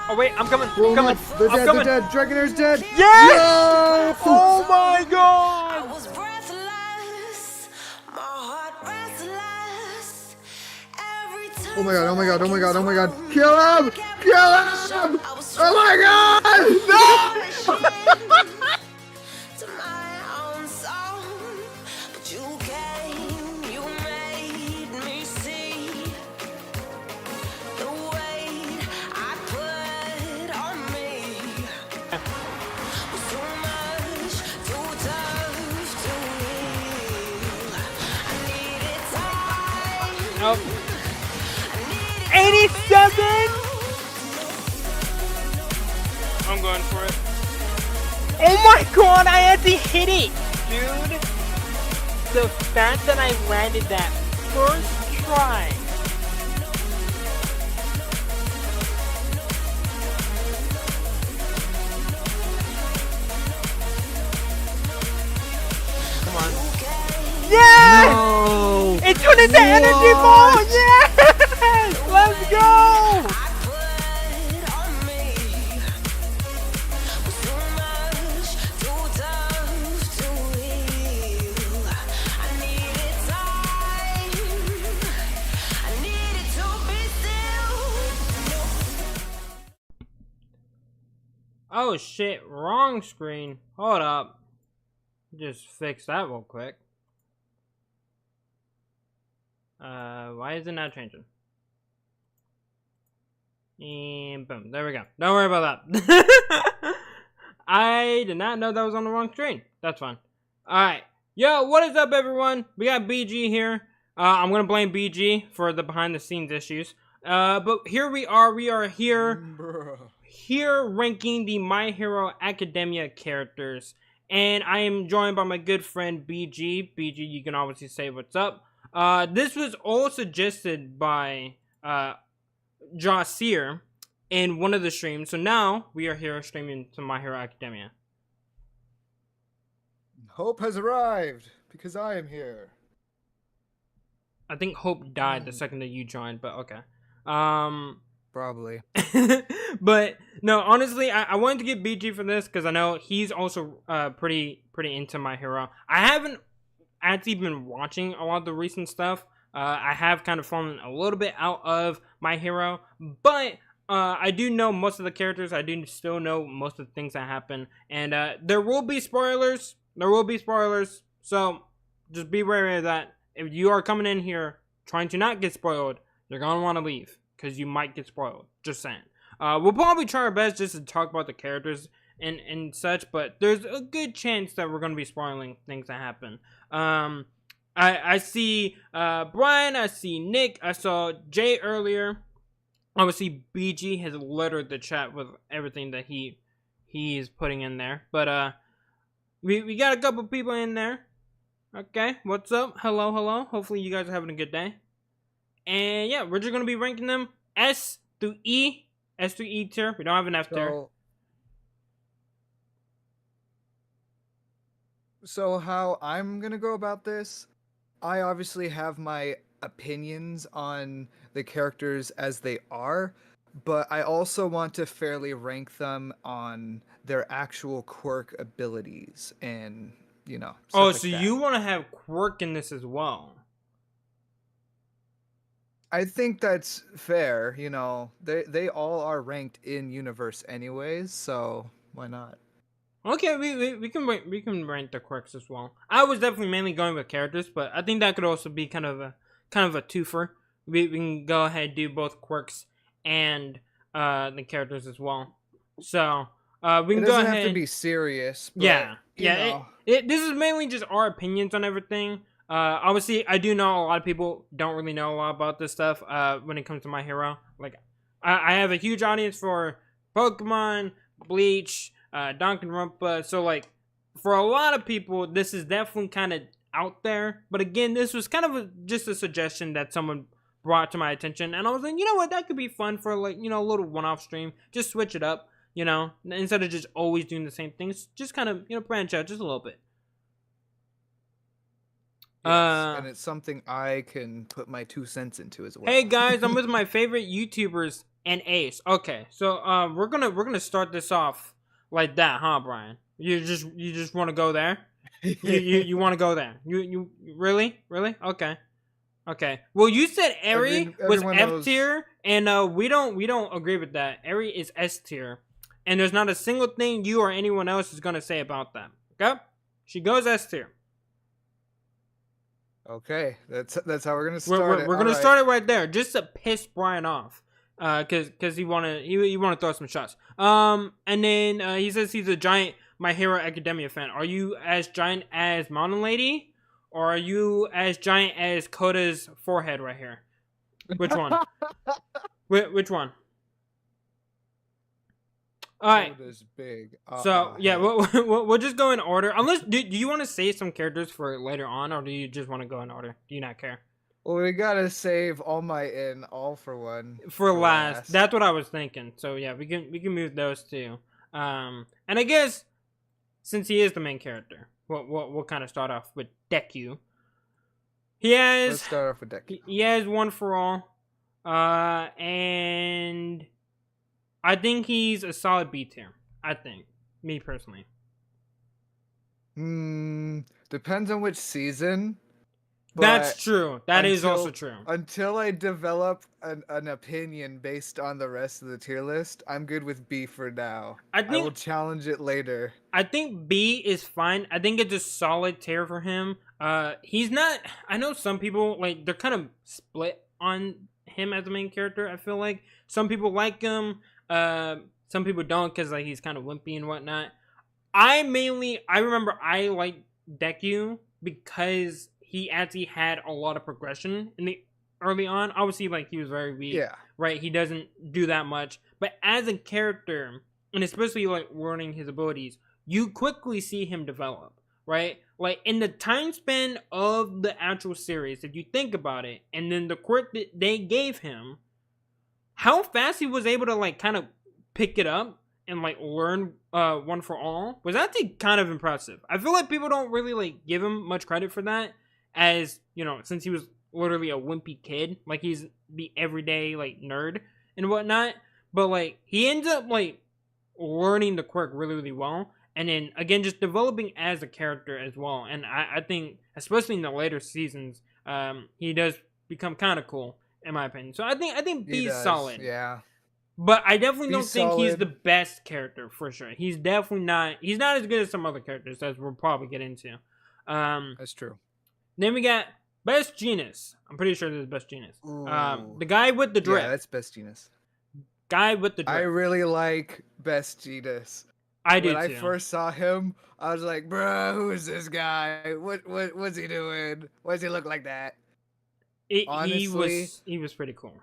Oh wait, I'm coming. Blow I'm them coming. up. They're I'm dead. coming. They're dead. Dragonair's dead. Yes! Yes! Oh my god! I was breathless, my heart restless. Every time Oh my god. Oh my god. Oh my god. Oh my god. I Kill him! Kill him! Oh my god! No! to my own song, but you came, you made me see the weight I put on me was too much, too tough to heal. I needed time. Oh, I needed 87! I'm going for it. Oh my god, I had to hit it! Dude, the fact that I landed that first try. Come on. Yes! No! It turned into energy ball! Yes! Let's go! Oh shit, wrong screen. Hold up. Just fix that real quick. Why is it not changing? And boom, there we go. Don't worry about that. I did not know that was on the wrong screen. That's fine. Alright. Yo, what is up everyone? We got BG here. I'm gonna blame BG for the behind the scenes issues. But here we are here ranking the My Hero Academia characters. And I am joined by my good friend BG. BG, you can obviously say what's up. This was all suggested by Josir in one of the streams. So now we are here streaming to My Hero Academia. Hope has arrived because I am here. I think Hope died the second that you joined, but okay. Probably. But no, honestly, I wanted to get BG for this because I know he's also pretty into My Hero. I haven't actually been watching a lot of the recent stuff. I have kind of fallen a little bit out of My Hero, but I do know most of the characters. I do still know most of the things that happen, and there will be spoilers. There will be spoilers, so just be wary of that. If you are coming in here trying to not get spoiled, you're gonna want to leave because you might get spoiled. Just saying. We'll probably try our best just to talk about the characters and such, but there's a good chance that we're gonna be spoiling things that happen. I see Brian, I see Nick, I saw Jay earlier. Obviously, BG has littered the chat with everything that he is putting in there. But we got a couple people in there. Okay, what's up? Hello, hello. Hopefully you guys are having a good day. And yeah, we're just gonna be ranking them S through E. S through E tier. We don't have an F tier. So how I'm gonna go about this, I obviously have my opinions on the characters as they are, but I also want to fairly rank them on their actual quirk abilities and, you know, Oh, stuff so like that. you want to have quirk in this as well? I think that's fair, you know. They all are ranked in universe anyways, so why not? Okay, we can rank the quirks as well. I was definitely mainly going with characters, but I think that could also be kind of a twofer. We can go ahead and do both quirks and the characters as well. So we can It go doesn't ahead. have to be serious. But, Yeah, you know. This is mainly just our opinions on everything. Obviously, I do know a lot of people don't really know a lot about this stuff. When it comes to My Hero, like I have a huge audience for Pokemon, Bleach, Danganronpa. So like, for a lot of people, this is definitely kind of out there. But again, this was kind of just a suggestion that someone brought to my attention, and I was like, you know what, that could be fun for like, you know, a little one-off stream. Just switch it up, you know, instead of just always doing the same things. Just kind of, you know, branch out just a little bit. Yes, and it's something I can put my 2 cents into as well. Hey guys, I'm with my favorite YouTubers, and Ace. Okay, so we're gonna start this off like that, huh, Brian? You just want to go there? You want to go there? You really? Okay. Okay. Well, you said Eri was everyone F knows. tier, and we don't agree with that. Eri is S tier, and there's not a single thing you or anyone else is gonna say about that. Okay? She goes S tier. Okay, that's how we're gonna start it. We're gonna Alright. start it right there, just to piss Brian off, cause he wanna throw some shots. And then he says he's a giant My Hero Academia fan. Are you as giant as Mountain Lady, or are you as giant as Koda's forehead right here? Which one? Which one? All right. Koda's big. So yeah, head. we'll just go in order. Unless do you want to save some characters for later on, or do you just want to go in order? Do you not care? Well, we gotta save All Might and All for One For last. That's what I was thinking. So yeah, we can move those two. And I guess since he is the main character, we'll kind of start off with Deku. Let's start off with Deku. He has One for All, and I think he's a solid B tier. I think, me personally. Depends on which season. That's true. That is also true. Until I develop an opinion based on the rest of the tier list, I'm good with B for now. I will challenge it later. I think B is fine. I think it's a solid tier for him. He's not. I know some people like they're kind of split on him as the main character. I feel like some people like him. Some people don't because like he's kind of wimpy and whatnot. I remember I liked Deku because he actually had a lot of progression in the early on. Obviously, like he was very weak. Yeah. Right. He doesn't do that much. But as a character, and especially like learning his abilities, you quickly see him develop. Right. Like in the time span of the actual series, if you think about it, and then the quirk that they gave him, how fast he was able to like kind of pick it up and like learn One for All was actually kind of impressive. I feel like people don't really like give him much credit for that, as you know, since he was literally a wimpy kid, like he's the everyday like nerd and whatnot. But like he ends up like learning the quirk really well, and then again just developing as a character as well. And I think especially in the later seasons, he does become kind of cool in my opinion. So I think B is solid. Yeah. But I definitely don't think he's solid. the best character for sure. He's definitely not. He's not as good as some other characters, as we'll probably get into. That's true. Then we got Best Genus. I'm pretty sure this is Best Genus. Ooh. The guy with the drip. Yeah, that's Best Genus. Guy with the drip. I really like Best Genus. I do When too. I first saw him, I was like, "Bro, who is this guy? What's he doing? Why does he look like that?" Honestly, he was pretty cool.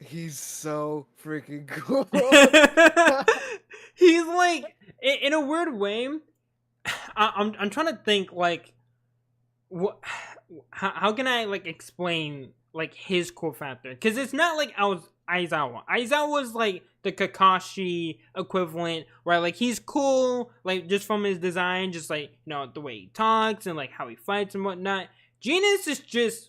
He's so freaking cool. He's like, in a weird way, I'm trying to think like, how can I like explain like his cool factor? Because it's not like Aizawa. Aizawa's like the Kakashi equivalent, right? Like he's cool, like just from his design, just like you know the way he talks and like how he fights and whatnot. Genus is just.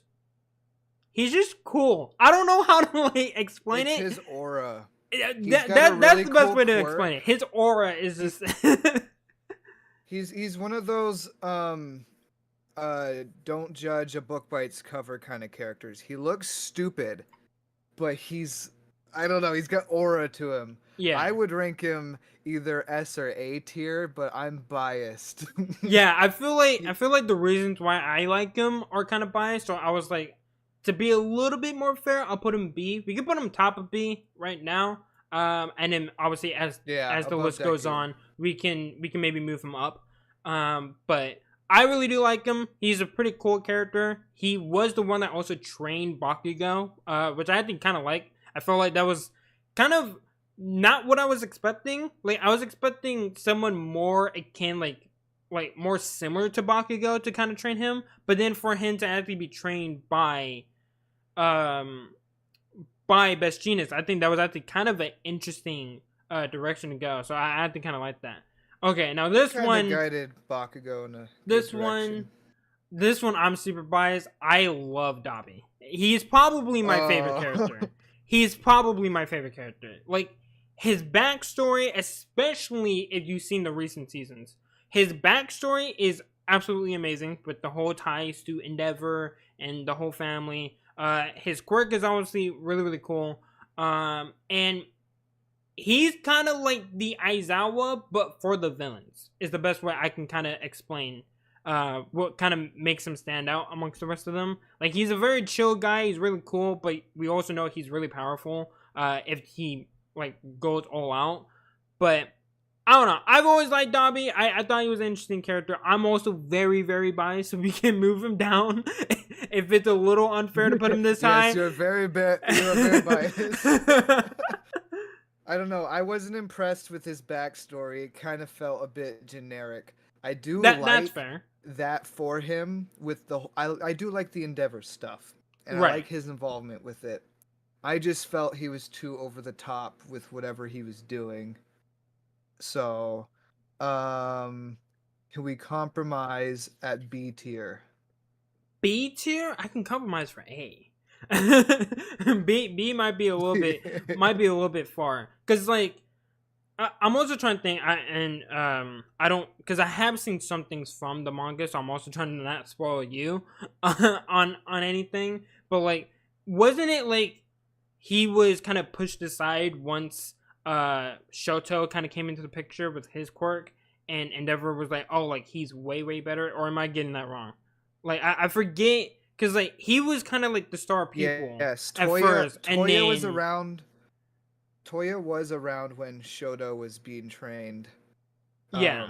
He's just cool. I don't know how to like explain it's it. His aura. That's the best way to explain it. His aura is just. He's one of those don't judge a book by its cover kind of characters. He looks stupid, but I don't know. He's got aura to him. Yeah. I would rank him either S or A tier, but I'm biased. Yeah, I feel like the reasons why I like him are kind of biased. So I was like. To be a little bit more fair, I'll put him B. We can put him top of B right now. And then obviously as the list goes on, we can maybe move him up. But I really do like him. He's a pretty cool character. He was the one that also trained Bakugo, which I think kind of like. I felt like that was kind of not what I was expecting. Like I was expecting someone more akin like more similar to Bakugo to kind of train him, but then for him to actually be trained by Best Genus, I think that was actually kind of an interesting direction to go. So I actually kind of like that. Okay, now this one guided Bakugo in a this one I'm super biased. I love Dabi. He's probably my favorite character. he's probably my favorite character. Like, his backstory, especially if you've seen the recent seasons, his backstory is absolutely amazing with the whole ties to Endeavor and the whole family. His quirk is obviously really, really cool. And he's kind of like the Aizawa, but for the villains, is the best way I can kind of explain what kind of makes him stand out amongst the rest of them. Like, he's a very chill guy, he's really cool, but we also know he's really powerful if he like goes all out. But I don't know, I've always liked Dobby. I thought he was an interesting character. I'm also very, very biased, so we can move him down if it's a little unfair to put him this high. Yes, you're very biased. I don't know. I wasn't impressed with his backstory. It kind of felt a bit generic. I do that's like fair. that for him with the. I do like the Endeavor stuff, and Right. I like his involvement with it. I just felt he was too over the top with whatever he was doing. So, can we compromise at B tier? B tier, I can compromise for A. B might be a little bit far, because like I'm also trying to think. I don't, because I have seen some things from the manga, so I'm also trying to not spoil you on anything. But like, wasn't it like he was kind of pushed aside once Shoto kind of came into the picture with his quirk, and Endeavor was like, oh, like he's way better? Or am I getting that wrong? Like, I forget, because like he was kind of like the star pupil Yes, at first, and Toya then was around. Toya was around when Shoto was being trained. Yeah.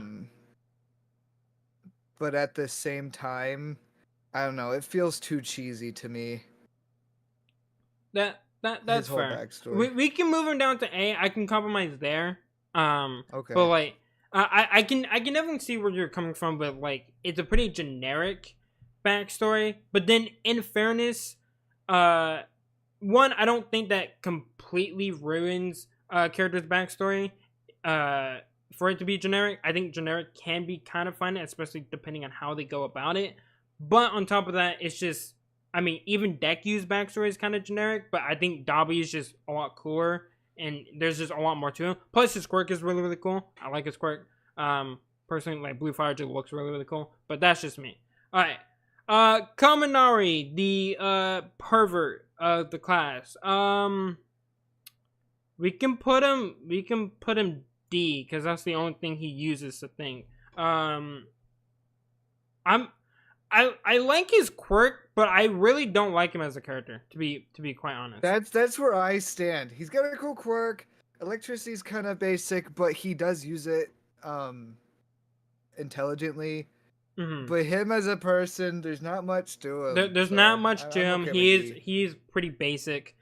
But at the same time, I don't know. It feels too cheesy to me. That's His whole fair. backstory. We can move him down to A. I can compromise there. Okay. But like, I can definitely see where you're coming from. But like, it's a pretty generic backstory. But then, in fairness, one, I don't think that completely ruins character's backstory. For it to be generic, I think generic can be kind of fun, especially depending on how they go about it. But on top of that, it's just, I mean, even Deku's backstory is kind of generic, but I think Dobby is just a lot cooler, and there's just a lot more to him. Plus, his quirk is really, really cool. I like his quirk. Personally, like, Blue Fire just looks really, really cool, but that's just me. Alright. Kaminari, the pervert of the class. We can put him D, because that's the only thing he uses to think. I like his quirk, but I really don't like him as a character, to be quite honest. That's where I stand. He's got a cool quirk. Electricity's kind of basic, but he does use it intelligently. Mm-hmm. But him as a person, there's not much to him. There's not much to him. He's pretty basic.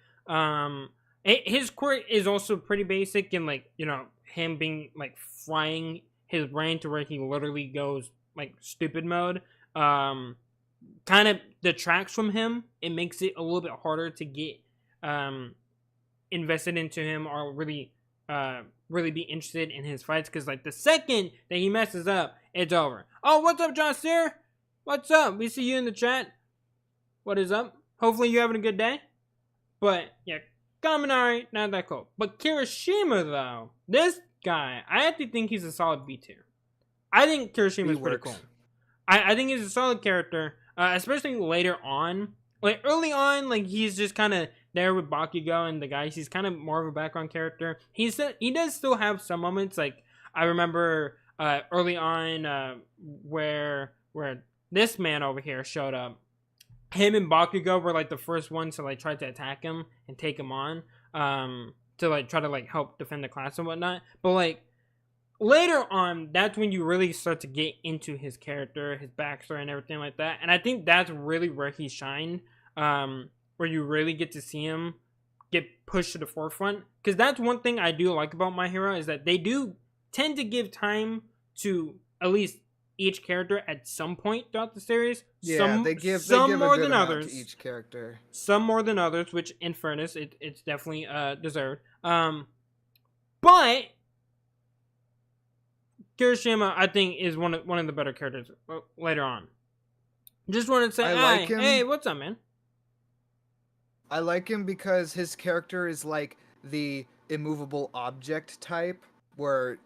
His quirk is also pretty basic, and like, you know, him being like frying his brain to where he literally goes like stupid mode. Kind of detracts from him. It makes it a little bit harder to get invested into him, or really be interested in his fights, because like the second that he messes up, it's over. Oh, what's up, John Steer? What's up? We see you in the chat. What is up? Hopefully you're having a good day. But yeah, Kaminari, not that cool. But Kirishima, though, this guy, I actually think he's a solid B tier. I think Kirishima is pretty cool. I think he's a solid character, especially later on. Like, early on, like, he's just kind of there with Bakugo and the guys. He's kind of more of a background character. He does still have some moments. Like, I remember early on where this man over here showed up. Him and Bakugo were, like, the first ones to, like, try to attack him and take him on. To, like, try to, like, help defend the class and whatnot. But, like, later on, that's when you really start to get into his character, his backstory, and everything like that. And I think that's really where he shined, where you really get to see him get pushed to the forefront. Because that's one thing I do like about My Hero, is that they do tend to give time to at least each character at some point throughout the series. Yeah, they give more than others to each character. Some more than others, which, in fairness, it's definitely deserved. But Kirishima, I think, is one of the better characters later on. Just wanted to say, I like him. Hey, what's up, man? I like him because his character is like the immovable object type, where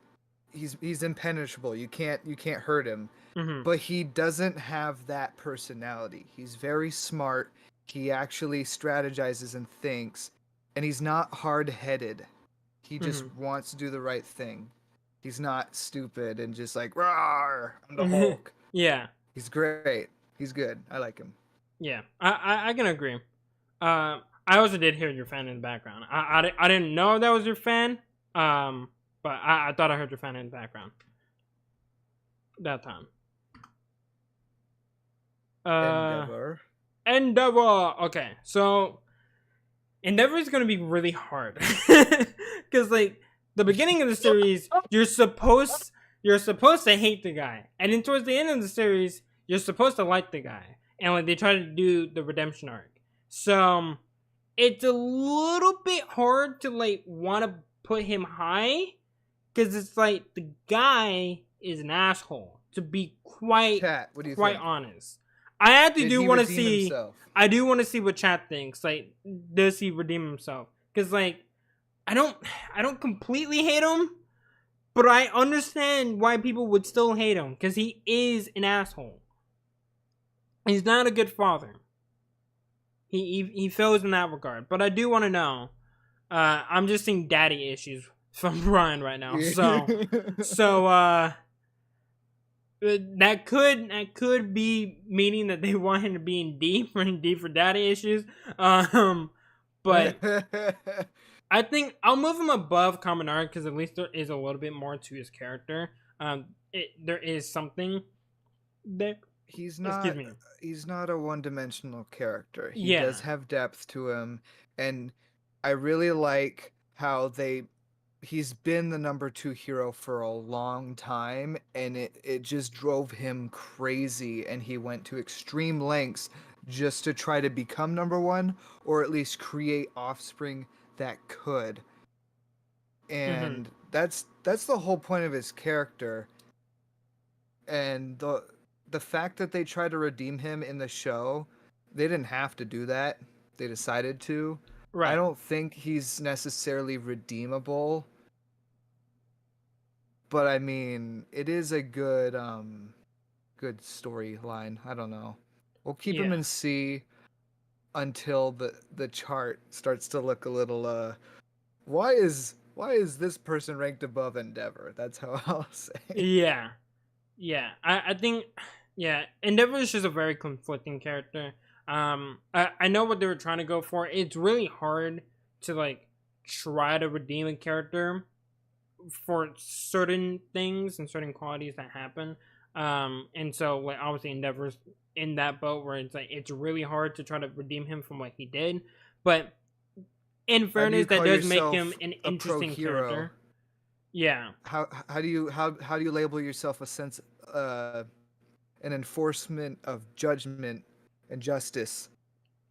he's impenetrable. You can't hurt him. Mm-hmm. But he doesn't have that personality. He's very smart. He actually strategizes and thinks, and he's not hard-headed. He just wants to do the right thing. He's not stupid and just like, "Rawr, I'm the Hulk." Yeah. He's great. He's good. I like him. Yeah. I can agree. I also did hear your fan in the background. I didn't know that was your fan. But I thought I heard your fan in the background that time. Endeavor. Okay, so Endeavor is gonna be really hard because like the beginning of the series, you're supposed to hate the guy, and then towards the end of the series, you're supposed to like the guy, and like they try to do the redemption arc. So it's a little bit hard to like want to put him high because it's like the guy is an asshole. To be quite honest. I actually do want to see. Himself? I do want to see what Chat thinks. Like, does he redeem himself? Because like, I don't completely hate him, but I understand why people would still hate him because he is an asshole. He's not a good father. He fails in that regard. But I do want to know. I'm just seeing daddy issues from Ryan right now. So that could be meaning that they want him to be in D for daddy issues. But I think I'll move him above Kaminari because at least there is a little bit more to his character. There is something there. He's not a one-dimensional character. He does have depth to him, and I really like how he's been the number 2 hero for a long time, and it just drove him crazy, and he went to extreme lengths just to try to become number 1, or at least create offspring that could. And that's the whole point of his character. And the fact that they tried to redeem him in the show, they didn't have to do that. They decided to. Right. I don't think he's necessarily redeemable. But I mean, it is a good storyline. I don't know. We'll keep him in C until the chart starts to look a little why is this person ranked above Endeavor? That's how I'll say. Yeah. I think Endeavor is just a very conflicting character. I know what they were trying to go for. It's really hard to like try to redeem a character for certain things and certain qualities that happen. And so like obviously Endeavor's in that boat where it's like it's really hard to try to redeem him from what he did. But in fairness, that does make him an interesting character. Yeah. How do you label yourself a sense an enforcement of judgment and justice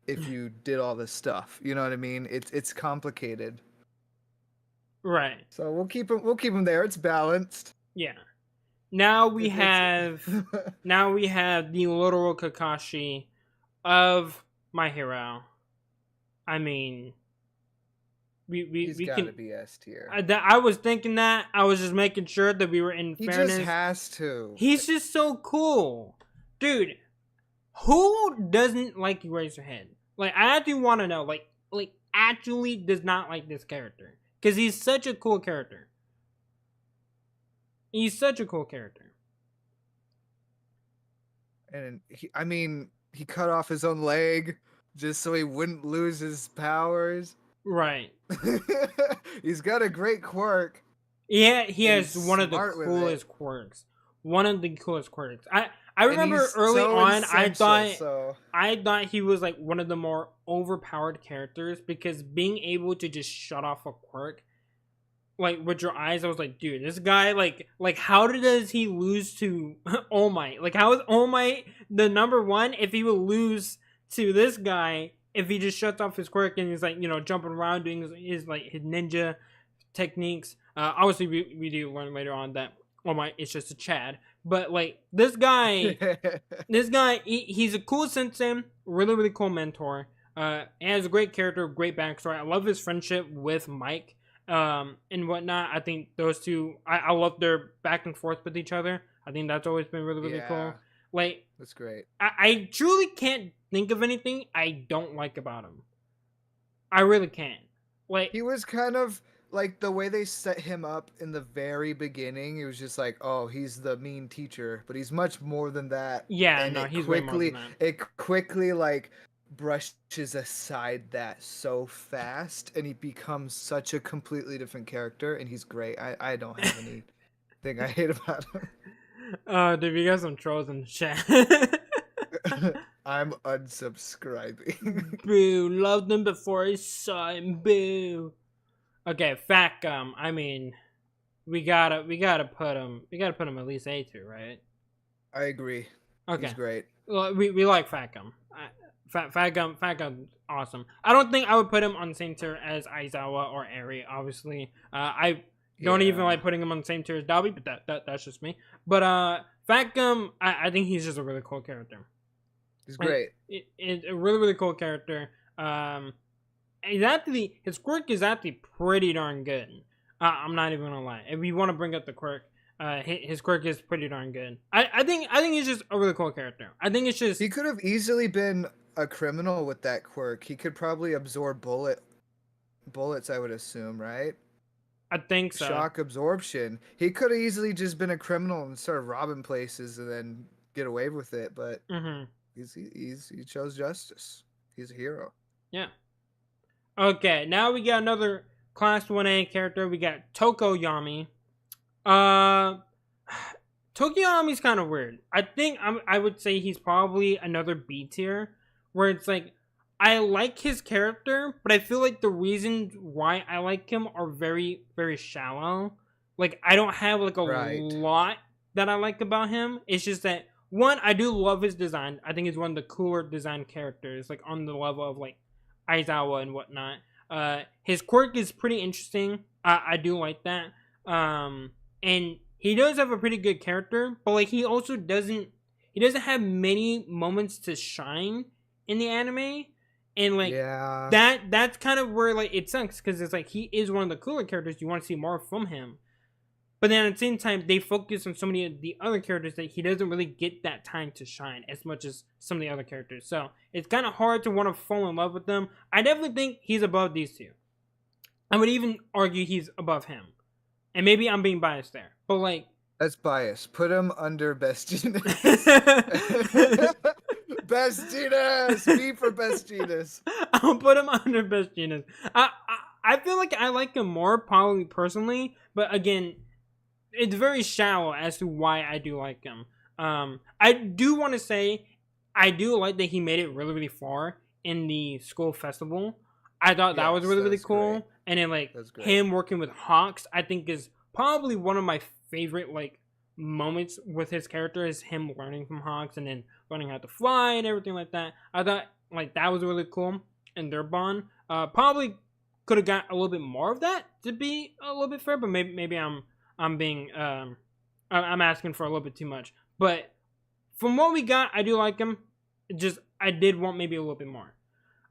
if you did all this stuff? You know what I mean? It's complicated. Right. So we'll keep him there. It's balanced. Yeah. Now we have the literal Kakashi of My Hero. I mean, he's we gotta can be S tier. I was thinking that. I was just making sure that we were in fairness. He just has to. He's just so cool, dude. Who doesn't like Eraserhead? Like, I actually want to know. Like actually does not like this character because he's such a cool character. He's such a cool character. And he cut off his own leg just so he wouldn't lose his powers. Right. He's got a great quirk. Yeah, he has one of the coolest quirks. One of the coolest quirks. I remember early on, I thought he was like one of the more overpowered characters because being able to just shut off a quirk, like with your eyes, I was like, dude, this guy, like how does he lose to All Might? Like, how is All Might the number 1 if he will lose to this guy if he just shuts off his quirk and he's like, you know, jumping around doing his ninja techniques? Obviously, we do learn later on that All Might is just a Chad. But like this guy, he's a cool sensei, really really cool mentor. He has a great character, great backstory. I love his friendship with Mike, and whatnot. I think those two, I love their back and forth with each other. I think that's always been really, really cool. Yeah, Like, that's great. I truly can't think of anything I don't like about him. I really can't. Like, He was kind of like the way they set him up in the very beginning. It was just like, oh, he's the mean teacher, but he's much more than that. yeah, And no, he's way more than that. it quickly like brushes aside that so fast, and he becomes such a completely different character, and he's great. I don't have anything I hate about him. Dude, we got some trolls in the chat. I'm unsubscribing. Boo, loved him before I saw him. Boo. Okay, Fat Gum. I mean, we gotta put him at least A tier, right? I agree. Okay, He's great. well, we like Fat Gum. Fat Gum, awesome. I don't think I would put him on the same tier as Aizawa or Eri. Obviously, I don't even like putting him on the same tier as Dalby, but that's just me. But Fat Gum, I think he's just a really cool character. He's great. It's a really, really cool character. His quirk is actually pretty darn good. I'm not even gonna lie. If you want to bring up the quirk, his quirk is pretty darn good. I think he's just a really cool character. I think it's just He could have easily been a criminal with that quirk. He could probably absorb bullets, I would assume, right? I think so. Shock absorption. He could have easily just been a criminal and started robbing places and then get away with it, but he chose justice. He's a hero. Yeah. Okay, now we got another Class 1A character. We got Tokoyami. Tokoyami's kind of weird. I think I would say he's probably another B tier, where it's like, I like his character, but I feel like the reasons why I like him are very, very shallow. Like, I don't have like a lot that I like about him. It's just that, one, I do love his design. I think he's one of the cooler design characters, like on the level of like Aizawa and whatnot. His quirk is pretty interesting. I do like that. And he does have a pretty good character, but like he also doesn't have many moments to shine in the anime. And like that's kind of where like it sucks, because it's like he is one of the cooler characters. You want to see more from him, but then at the same time they focus on so many of the other characters that he doesn't really get that time to shine as much as some of the other characters. So it's kind of hard to want to fall in love with them. I definitely think he's above these two. I would even argue he's above him, and maybe I'm being biased there, but like that's bias. Put him under Bestiness. Bestiness. B for Bestiness. I'll put him under Bestiness. I feel like I like him more, probably personally, but again, it's very shallow as to why I do like him. I do want to say I do like that he made it really, really far in the school festival. I thought that was really, really cool. Great. And then like him working with Hawks, I think is probably one of my favorite like moments with his character, is him learning from Hawks and then learning how to fly and everything like that. I thought like that was really cool in their bond. Probably could have got a little bit more of that, to be a little bit fair, but maybe I'm being I'm asking for a little bit too much. But from what we got, I do like him. Just I did want maybe a little bit more.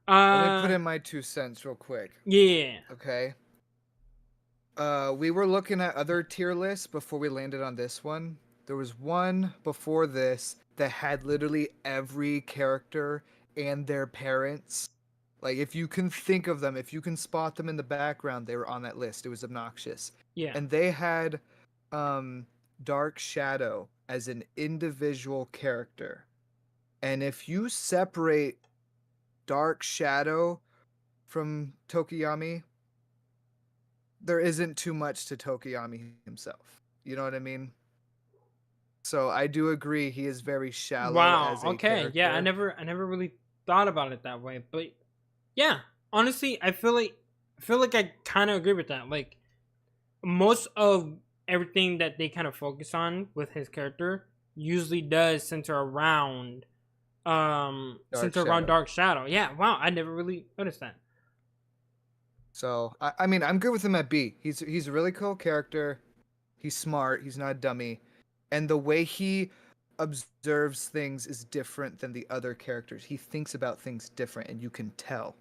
Let me put in my 2 cents real quick. Yeah. Okay. We were looking at other tier lists before we landed on this one. There was one before this that had literally every character and their parents. Like, if you can think of them, if you can spot them in the background, they were on that list. It was obnoxious. Yeah. And they had Dark Shadow as an individual character. And if you separate Dark Shadow from Tokoyami, there isn't too much to Tokoyami himself. You know what I mean? So I do agree he is very shallow. Wow. As a Okay. character. Yeah. I never really thought about it that way, but yeah. Honestly, I feel like I kind of agree with that. Like most of everything that they kind of focus on with his character usually does center around Dark Shadow. Yeah. Wow. I never really noticed that. So I mean, I'm good with him at B. He's a really cool character. He's smart. He's not a dummy. And the way he observes things is different than the other characters. He thinks about things different, and you can tell.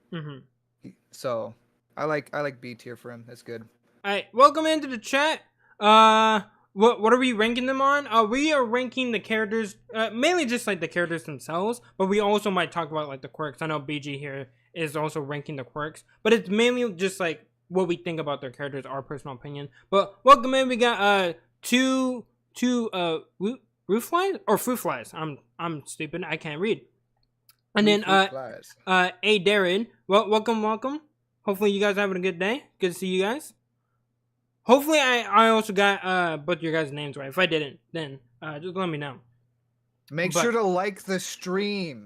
So I like B tier for him. That's good. All right, welcome into the chat. What are we ranking them on? We are ranking the characters, mainly just like the characters themselves, but we also might talk about like the quirks. I know BG here is also ranking the quirks, but it's mainly just like what we think about their characters, our personal opinion. But welcome in. We got two roof flies or fruit flies. I'm stupid. I can't read. And then A Darren. Well, welcome. Hopefully you guys are having a good day. Good to see you guys. Hopefully I also got both your guys' names right. If I didn't, then just let me know. Make sure to like the stream.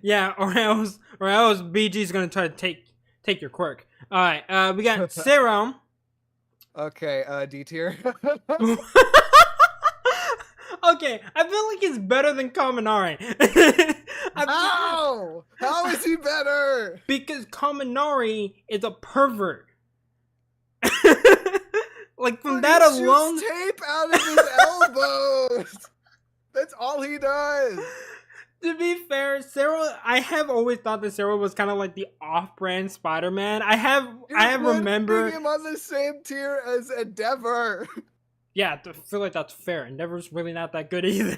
Yeah, or else BG's gonna try to take your quirk. All right, we got Sarah. Okay, D tier. Okay, I feel like he's better than Kaminari. How? How is he better? Because Kaminari is a pervert. Like from But that he alone, shoots tape out of his elbows. That's all he does. To be fair, Sarah, I have always thought that Sarah was kind of like the off-brand Spider-Man. I have remember him on the same tier as Endeavor. Yeah, I feel like that's fair. Endeavor's really not that good either.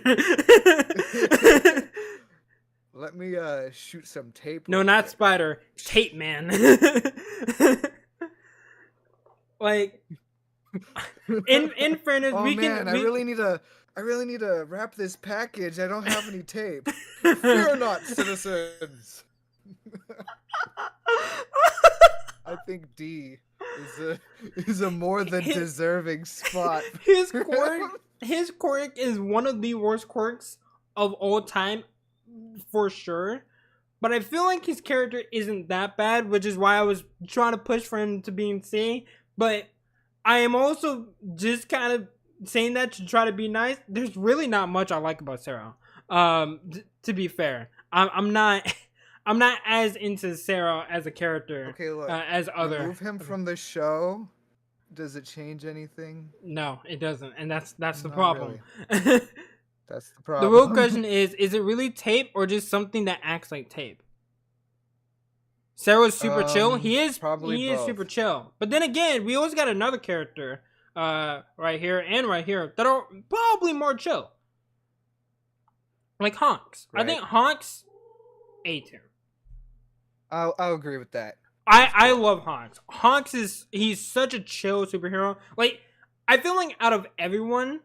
Let me shoot some tape. No, not Spider. Tape Man. Like, in fairness, I really need to wrap this package. I don't have any tape. Fear not, citizens. I think D is a more than deserving spot. His quirk is one of the worst quirks of all time, for sure. But I feel like his character isn't that bad, which is why I was trying to push for him to be in C. But I am also just kind of saying that to try to be nice. There's really not much I like about Sarah. To be fair, I'm not as into Sarah as a character. Okay, look, as other. Remove him from the show. Does it change anything? No, it doesn't, and that's the Not problem. Really. That's the problem. The real question is it really tape or just something that acts like tape? Sarah's super chill. He is super chill. But then again, we always got another character right here and right here that are probably more chill. Like Honks. Right. I think Honks A tier. I'll agree with that. I love Honks. Honks he's such a chill superhero. Like, I feel like out of everyone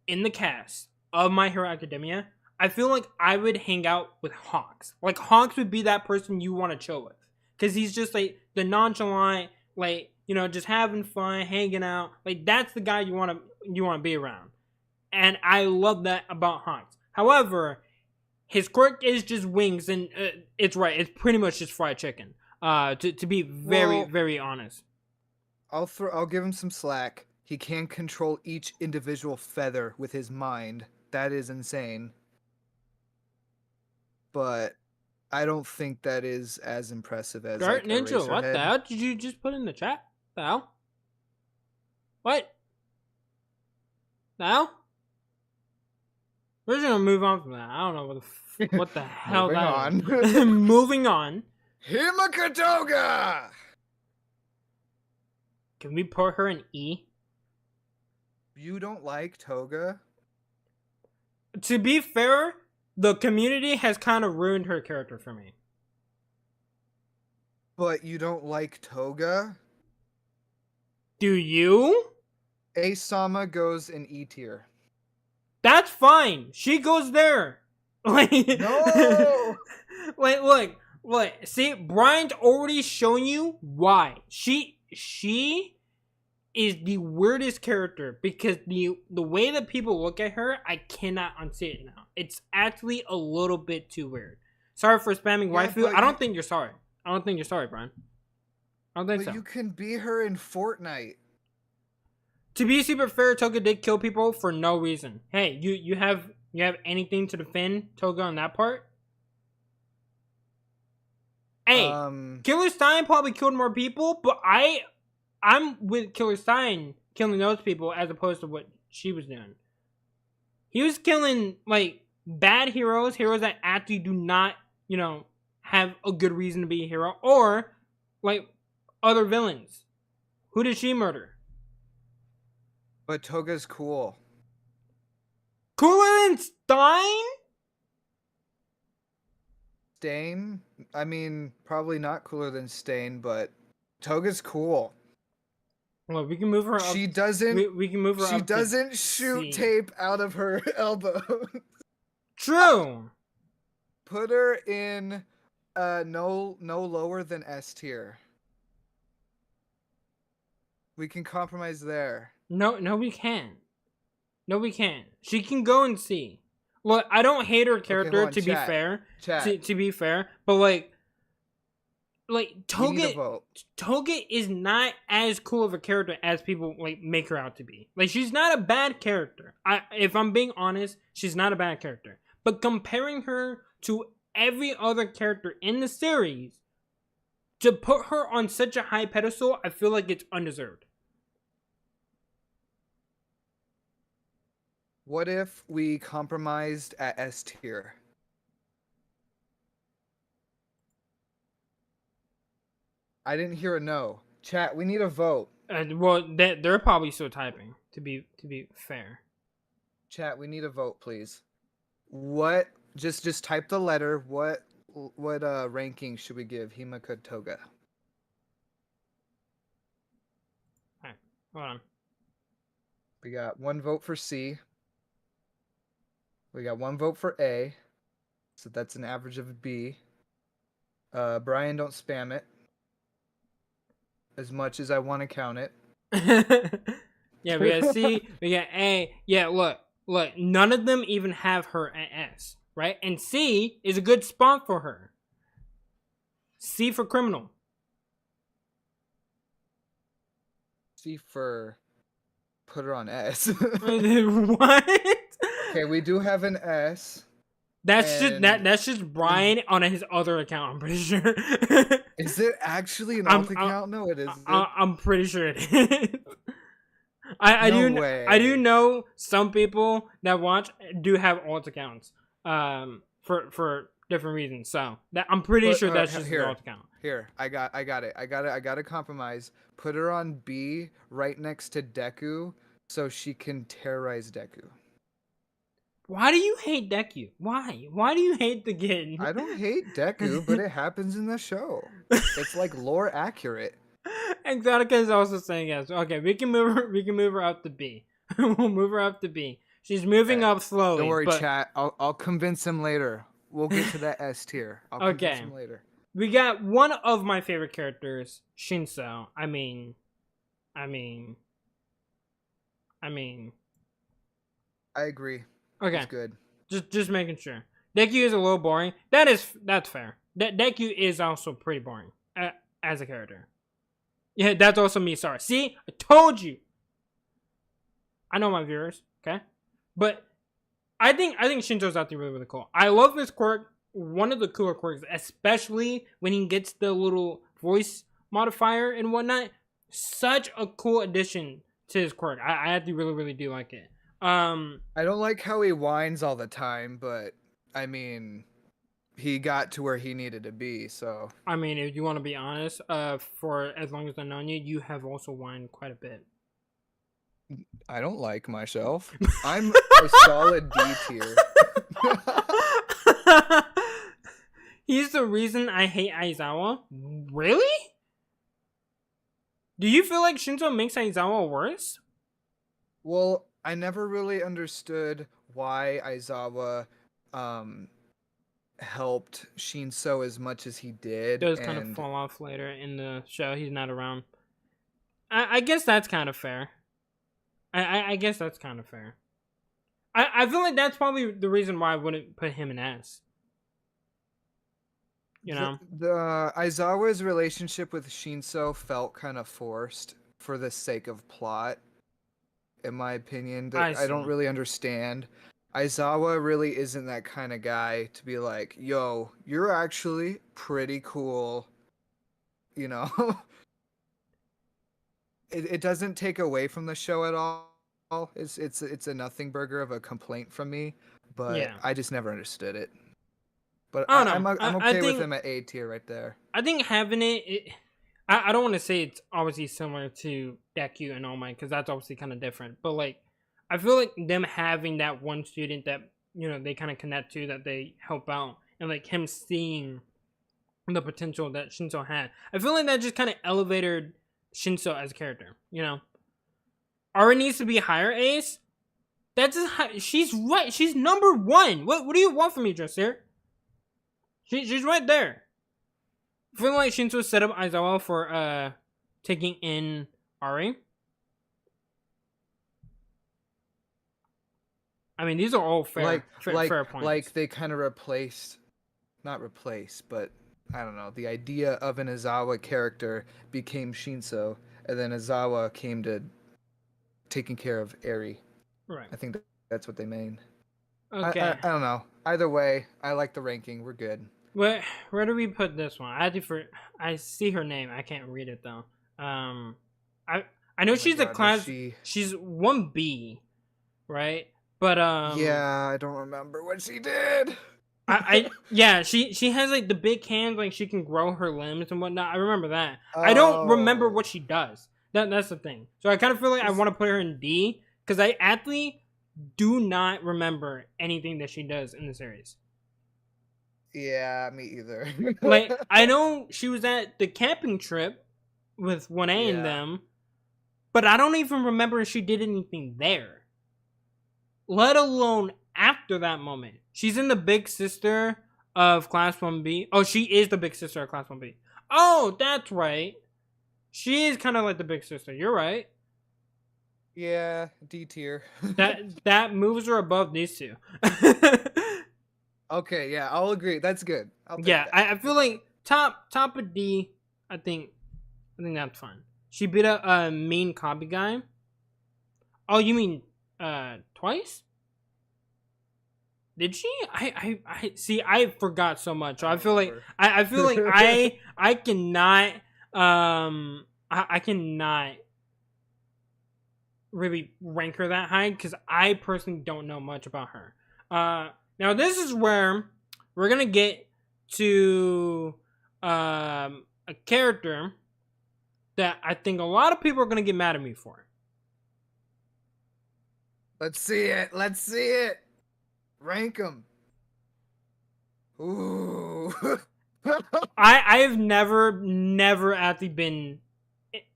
in the cast of My Hero Academia, I feel like I would hang out with Honks. Like, Honks would be that person you want to chill with. Because he's just, like, the nonchalant, like, you know, just having fun, hanging out. Like, that's the guy you want to be around. And I love that about Honks. However, his quirk is just wings, and it's right. It's pretty much just fried chicken. To be very honest. I'll give him some slack. He can control each individual feather with his mind. That is insane. But I don't think that is as impressive as Dart like, Ninja, what the hell did you just put in the chat? The hell? What? The hell? We're just gonna move on from that. I don't know what the hell that is. Moving on. Himakatoga! Can we put her in E? You don't like Toga? To be fair, the community has kind of ruined her character for me. But you don't like Toga? Do you? Asama goes in E tier. That's fine. She goes there. Like, no! Like, look. See, Brian's already shown you why. She is the weirdest character because the way that people look at her, I cannot unsee it now. It's actually a little bit too weird. Sorry for spamming waifu. I don't think you're sorry. I don't think you're sorry, Brian. I don't think so. You can be her in Fortnite. To be super fair, Toga did kill people for no reason. Hey, you have anything to defend Toga on that part? Hey, Killer Stein probably killed more people, but I'm with Killer Stein killing those people as opposed to what she was doing. He was killing like bad heroes, heroes that actually do not, have a good reason to be a hero, or like other villains. Who did she murder? But Toga's cool. Cooler than Stein? Stain? I mean, probably not cooler than Stain, but Toga's cool. Well, we can move her up. She doesn't. We can move her up. She to doesn't shoot C. tape out of her elbow. True. Put her in no lower than S tier. We can compromise there. No, we can't. No, we can't. She can go and C. Look, I don't hate her character, hold on, to be chat. fair. Chat. To be fair, but like We need a Toga vote. is not as cool of a character as people like make her out to be. Like, she's not a bad character. If I'm being honest, she's not a bad character. But comparing her to every other character in the series, to put her on such a high pedestal, I feel like it's undeserved. What if we compromised at S tier? I didn't hear a no. Chat, we need a vote. Well, they're probably still typing. To be fair. Chat, we need a vote, please. What? Just type the letter. What ranking should we give Himeka Toga? Alright, hold on. We got 1 vote for C. We got 1 vote for A. So that's an average of a B. Brian, don't spam it. As much as I want to count it. Yeah, we got C, we got A. Yeah, look, none of them even have her at S, right? And C is a good spot for her. C for criminal. C for put her on S. What? Okay, we do have an S. That's just Brian on his other account, I'm pretty sure. Is it actually an alt account? No, it isn't. I'm pretty sure it is. I do know some people that watch do have alt accounts for different reasons. So I'm pretty sure that's just here, an alt account. Here, I got it. I got a compromise. Put her on B right next to Deku so she can terrorize Deku. Why do you hate Deku? Why? Why do you hate the kid? I don't hate Deku, but it happens in the show. It's like lore accurate. Exotica is also saying yes. Okay, we can move her. We can move her up to B. We'll move her up to B. She's moving up slowly. Don't worry, chat. I'll convince him later. We'll get to that S tier. I'll convince him later. We got one of my favorite characters, Shinso. I mean. I agree. Okay. It's good. Just making sure. Deku is a little boring. That's fair. Deku is also pretty boring as a character. Yeah, that's also me. Sorry. See, I told you. I know my viewers. Okay, but I think Shinso's actually really cool. I love this quirk. One of the cooler quirks, especially when he gets the little voice modifier and whatnot. Such a cool addition to his quirk. I actually really do like it. I don't like how he whines all the time, but I mean, he got to where he needed to be, so. I mean, if you want to be honest, for as long as I've known you, you have also whined quite a bit. I don't like myself. I'm a solid D tier. He's the reason I hate Aizawa? Really? Do you feel like Shinso makes Aizawa worse? Well, I never really understood why Aizawa helped Shinso as much as he did. Does kind of fall off later in the show. He's not around. I guess that's kind of fair. I guess that's kind of fair. I feel like that's probably the reason why I wouldn't put him in S. You know? The Aizawa's relationship with Shinso felt kind of forced for the sake of plot. In my opinion, that I don't really understand. Aizawa really isn't that kind of guy to be like, yo, you're actually pretty cool. You know? It doesn't take away from the show at all. It's a nothing burger of a complaint from me, but Yeah. I just never understood it. But I don't know. I'm I okay with think him at A tier right there. I think having I don't want to say it's obviously similar to Deku and All Might because that's obviously kind of different. But like, I feel like them having that one student that they kind of connect to, that they help out, and like him seeing the potential that Shinso had. I feel like that just kind of elevated Shinso as a character. Ari needs to be higher Ace. That's just she's right. She's number one. What do you want from me, Dressier? She's right there. I feel like Shinso set up Aizawa for taking in Ari. I mean, these are all fair points. Like they kind of not replaced, but I don't know. The idea of an Aizawa character became Shinso, and then Aizawa came to taking care of Eri. Right. I think that's what they mean. Okay. I don't know. Either way, I like the ranking. We're good. Where do we I see her name. I can't read it though. I know she's a class. She's 1B, right? But yeah, I don't remember what she did. Yeah, she has like the big hands, like she can grow her limbs and whatnot. I remember that. I don't remember what she does. That's the thing. So I kind of feel like I want to put her in D because I actually do not remember anything that she does in the series. Yeah, me either. Like, I know she was at the camping trip with 1A and them, but I don't even remember if she did anything there. Let alone after that moment. She's in the big sister of Class 1B. Oh, she is the big sister of Class 1B. Oh, that's right. She is kind of like the big sister. You're right. Yeah, D tier. that moves her above these two. Okay, yeah, I'll agree. That's good. I feel like top of D. I think that's fine. She beat a mean copy guy. Oh, you mean twice? Did she? I see. I forgot so much. So I feel like I feel like I cannot I cannot really rank her that high because I personally don't know much about her. Now this is where we're gonna get to a character that I think a lot of people are gonna get mad at me for. Let's see it. Rank them. Ooh. I have never actually been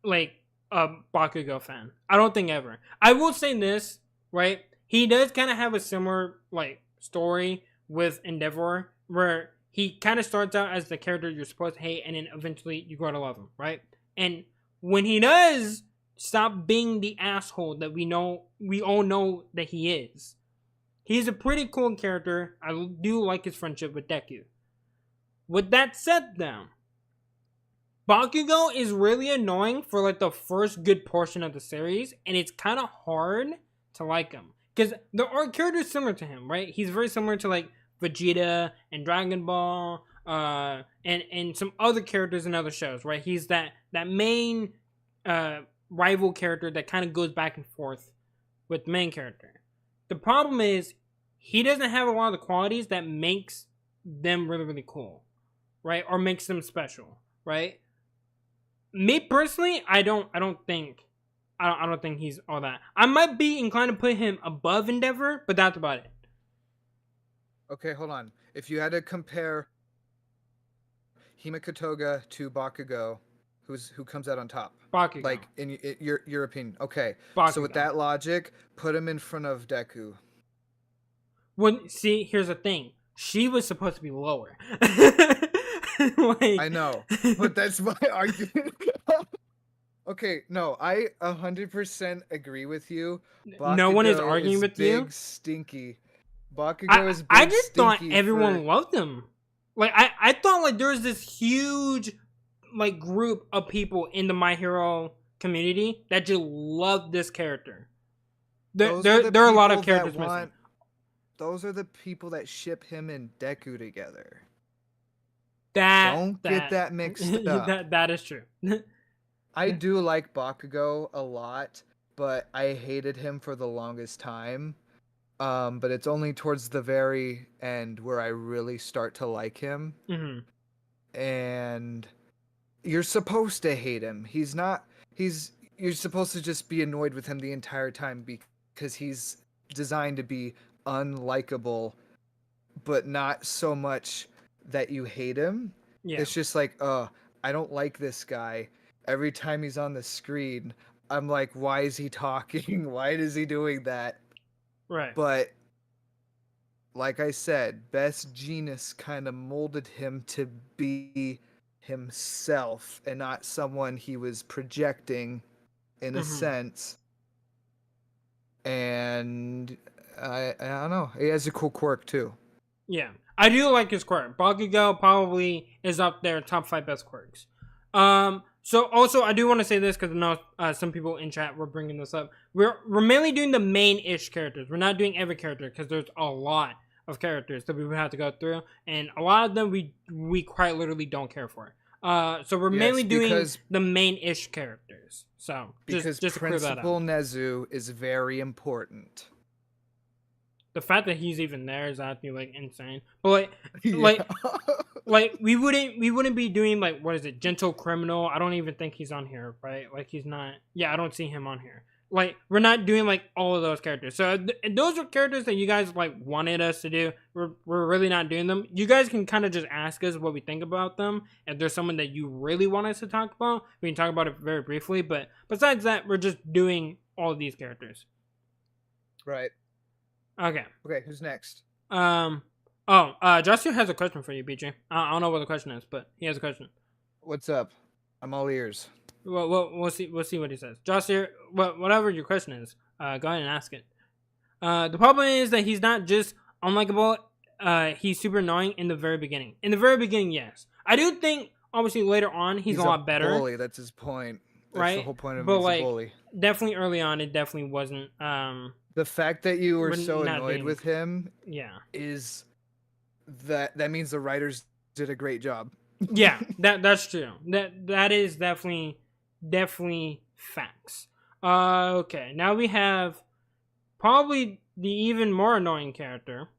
like a Bakugo fan. I don't think ever. I will say this, right? He does kind of have a similar like story with Endeavor, where he kind of starts out as the character you're supposed to hate, and then eventually you grow to love him, right? And when he does stop being the asshole that we all know that he is, he's a pretty cool character. I do like his friendship with Deku. With that said, though, Bakugo is really annoying for like the first good portion of the series, and it's kind of hard to like him because there are characters similar to him, right? He's very similar to like Vegeta and Dragon Ball, and some other characters in other shows, right? He's that main rival character that kind of goes back and forth with the main character. The problem is he doesn't have a lot of the qualities that makes them really, really cool, right? Or makes them special, right? Me personally, I don't think he's all that. I might be inclined to put him above Endeavor, but that's about it. Okay, hold on. If you had to compare Himekatoga to Bakugo, who comes out on top? Bakugo. Like in your opinion. Okay. Bakugo. So with that logic, put him in front of Deku. Well, see, here's the thing. She was supposed to be lower. Like, I know, but that's my argument. Okay, no, I 100% agree with you. Bakugo no one is arguing with big, you. Stinky. Bakugo is big, I just stinky thought everyone loved him. Like I thought like there was this huge like group of people in the My Hero community that just loved this character. There are a lot of characters missing. Those are the people that ship him and Deku together. Don't get that mixed up. that is true. I do like Bakugo a lot, but I hated him for the longest time. But it's only towards the very end where I really start to like him. Mm-hmm. And you're supposed to hate him. You're supposed to just be annoyed with him the entire time because he's designed to be unlikable, but not so much that you hate him. Yeah. It's just like, I don't like this guy. Every time he's on the screen, I'm like, why is he talking? Why is he doing that? Right. But like I said, Best Genius kind of molded him to be himself and not someone he was projecting in a sense. And I don't know. He has a cool quirk too. Yeah. I do like his quirk. Bakugo probably is up there, top 5 best quirks. So also I do want to say this because I know some people in chat were bringing this up. We're mainly doing the main-ish characters. We're not doing every character because there's a lot of characters that we would have to go through, and a lot of them we quite literally don't care for. So we're mainly doing the main-ish characters. So just to clear that up. Principal Nezu is very important. The fact that he's even there is actually like insane. But like we wouldn't be doing like, what is it, Gentle Criminal? I don't even think he's on here, right? Like he's not. Yeah, I don't see him on here. Like we're not doing like all of those characters. So those are characters that you guys like wanted us to do. We're really not doing them. You guys can kind of just ask us what we think about them. If there's someone that you really want us to talk about, we can talk about it very briefly. But besides that, we're just doing all of these characters. Right. Okay. Okay, who's next? Joshua has a question for you, BJ. I don't know what the question is, but he has a question. What's up? I'm all ears. Well, we'll see what he says. Joshua, whatever your question is, go ahead and ask it. The problem is that he's not just unlikable. He's super annoying in the very beginning. In the very beginning, yes. I do think, obviously, later on, he's a lot better. Bully, that's his point. That's right? The whole point of him. But He's like, a bully. Definitely early on, it definitely wasn't. The fact that you were so annoyed with him, yeah, is that means the writers did a great job. Yeah, that's true. That is definitely facts. Okay, now we have probably the even more annoying character.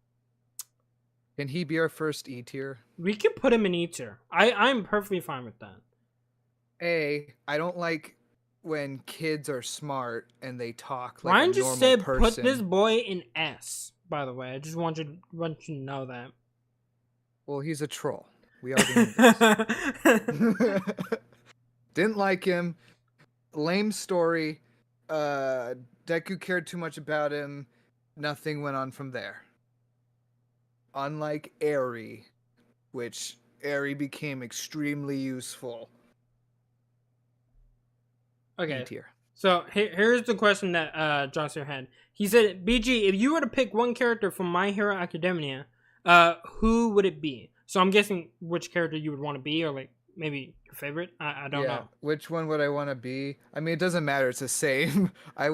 Can he be our first E tier? We could put him in E tier. I'm perfectly fine with that. I don't like when kids are smart and they talk like Ryan a just normal said person. Put this boy in S, by the way. I just want you to know that. Well, he's a troll. We already knew this. Didn't like him. Lame story. Deku cared too much about him. Nothing went on from there. Unlike Eri, which Eri became extremely useful. Okay. E-tier. So here's the question that Joshua had. He said, BG, if you were to pick one character from My Hero Academia, who would it be? So I'm guessing which character you would want to be, or like maybe your favorite. I don't know. Which one would I want to be? I mean, it doesn't matter. It's the same. I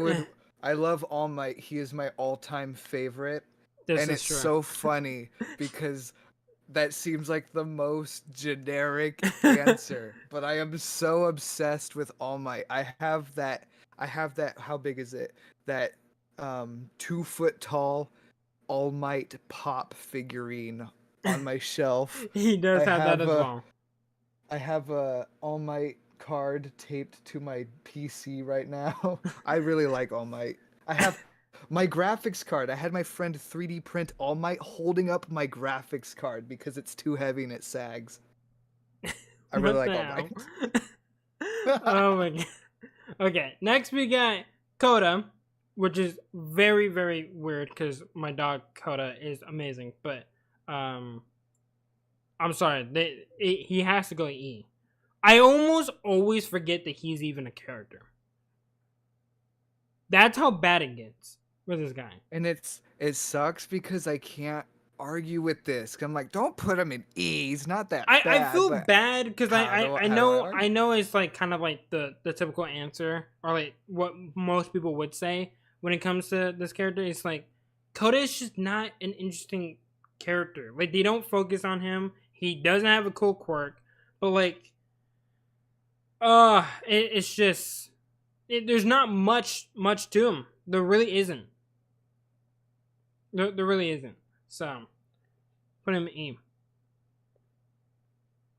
love All Might. He is my all-time favorite. And it's so funny because that seems like the most generic answer, but I am so obsessed with All Might. I have that, how big is it? That 2 foot tall All Might pop figurine on my shelf. He does have that as well. I have a All Might card taped to my PC right now. I really like All Might. I have my graphics card. I had my friend 3D print All Might holding up my graphics card because it's too heavy and it sags. I really like All Might. Oh my god. Okay, next we got Coda, which is very, very weird because my dog Coda is amazing, but I'm sorry, he has to go E. I almost always forget that he's even a character. That's how bad it gets with this guy. And it sucks because I can't argue with this. I'm like, don't put him in E. He's not that bad. I feel bad because I know it's like kind of like the typical answer, or like what most people would say when it comes to this character. It's like Coda is just not an interesting character. Like they don't focus on him. He doesn't have a cool quirk, but like it's just there's not much to him. There really isn't. There really isn't. So put him E.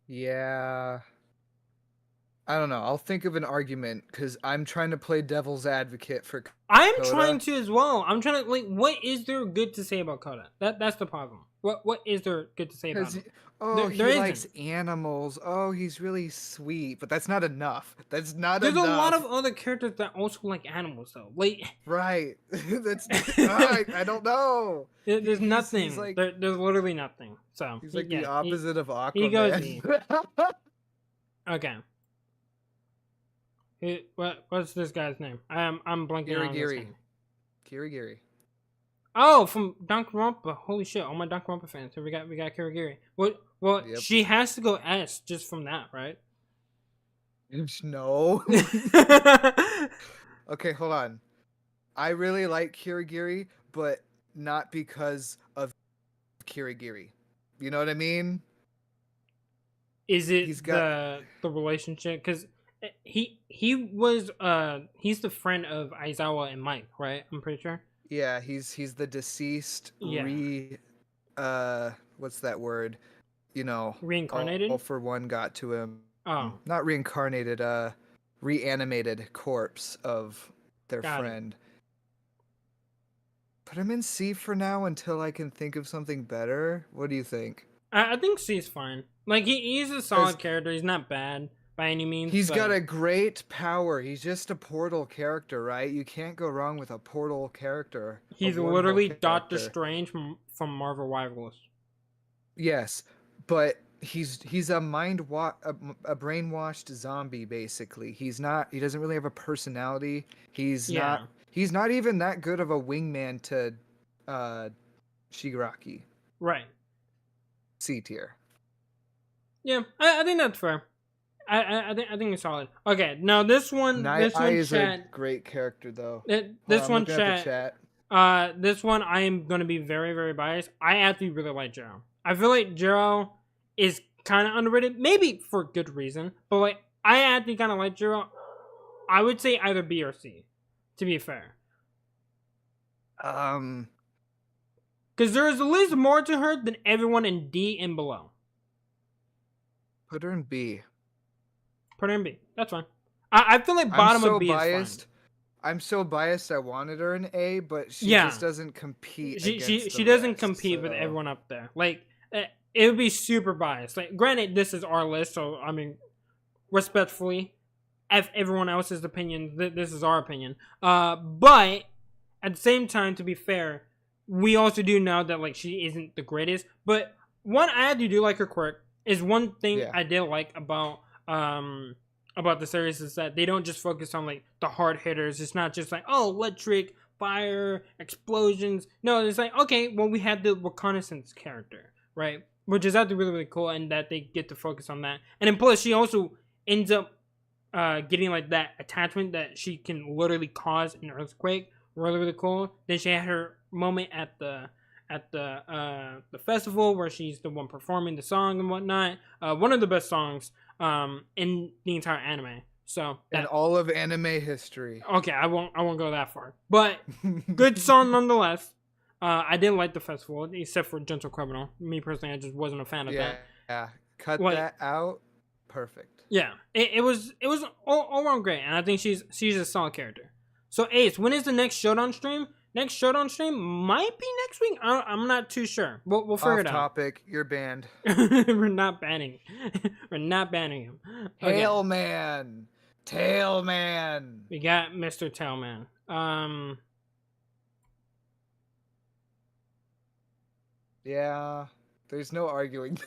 Yeah. I don't know. I'll think of an argument because I'm trying to play devil's advocate for I'm Coda. trying to as well. I'm trying to, like, what is there good to say about Coda? That's the problem. What is there good to say about him? He likes animals. Oh, he's really sweet, but that's not enough. There's a lot of other characters that also like animals, though. Like, right. That's I don't know. There's nothing. He's like, there's literally nothing. So he's like the opposite of Aquaman. He goes E. Okay. What's this guy's name? I'm blanking on his name. Kirigiri. Oh, from Danganronpa. Holy shit! All my Danganronpa fans. So we got Kirigiri. Well, yep. She has to go S just from that, right? No. Okay, hold on. I really like Kirigiri, but not because of Kirigiri. You know what I mean? Is it the relationship? Because he's the friend of Aizawa and Mike, right? I'm pretty sure. Yeah, he's the deceased what's that word? You know, reincarnated. All for one got to him. Oh, not reincarnated. Reanimated corpse of their friend. Put him in C for now until I can think of something better. What do you think? I think C's fine. Like he's a solid character. He's not bad by any means. He's got a great power. He's just a portal character, right? You can't go wrong with a portal character. He's literally Doctor Strange from Marvel Rivals. Yes, but he's a brainwashed zombie basically. He doesn't really have a personality. He's not even that good of a wingman to Shigaraki. Right. C tier. Yeah, I think that's fair. I think it's solid. Okay, now this one is a great character though. This one chat. This one I am gonna be very, very biased. I actually really like Jero. I feel like Jero is kind of underrated, maybe for good reason, but like I actually kind of like Jero. I would say either B or C, to be fair. Because there is at least more to her than everyone in D and below. Put her in B. Put her in B. That's fine. I feel like bottom of B is fine. I'm so biased. I wanted her in A, but she just doesn't compete. She doesn't compete with everyone up there. Like it would be super biased. Like, granted, this is our list, so I mean, respectfully, F everyone else's opinion. This is our opinion. But at the same time, to be fair, we also do know that like she isn't the greatest. But one I do like her quirk is one thing I did like about the series is that they don't just focus on like the hard hitters. It's not just like, oh, electric, fire, explosions. No, it's like, okay, well, we had the reconnaissance character, right? Which is actually really, really cool, and that they get to focus on that. And then plus, she also ends up getting like that attachment that she can literally cause an earthquake. Really, really cool. Then she had her moment at the festival where she's the one performing the song and whatnot. One of the best songs in the entire anime. So in all of anime history. Okay, I won't go that far, but good song nonetheless. I didn't like the festival except for Gentle Criminal. Me personally, I just wasn't a fan of that. Yeah, cut that out. Perfect. Yeah, it was all around great, and I think she's a solid character. So Ace, when is the next Showdown stream? Next Showdown stream might be next week. I'm not too sure. We'll figure it out. Off topic. You're banned. We're not banning. We're not banning him. Okay. Tailman. We got Mr. Tailman. Yeah. There's no arguing.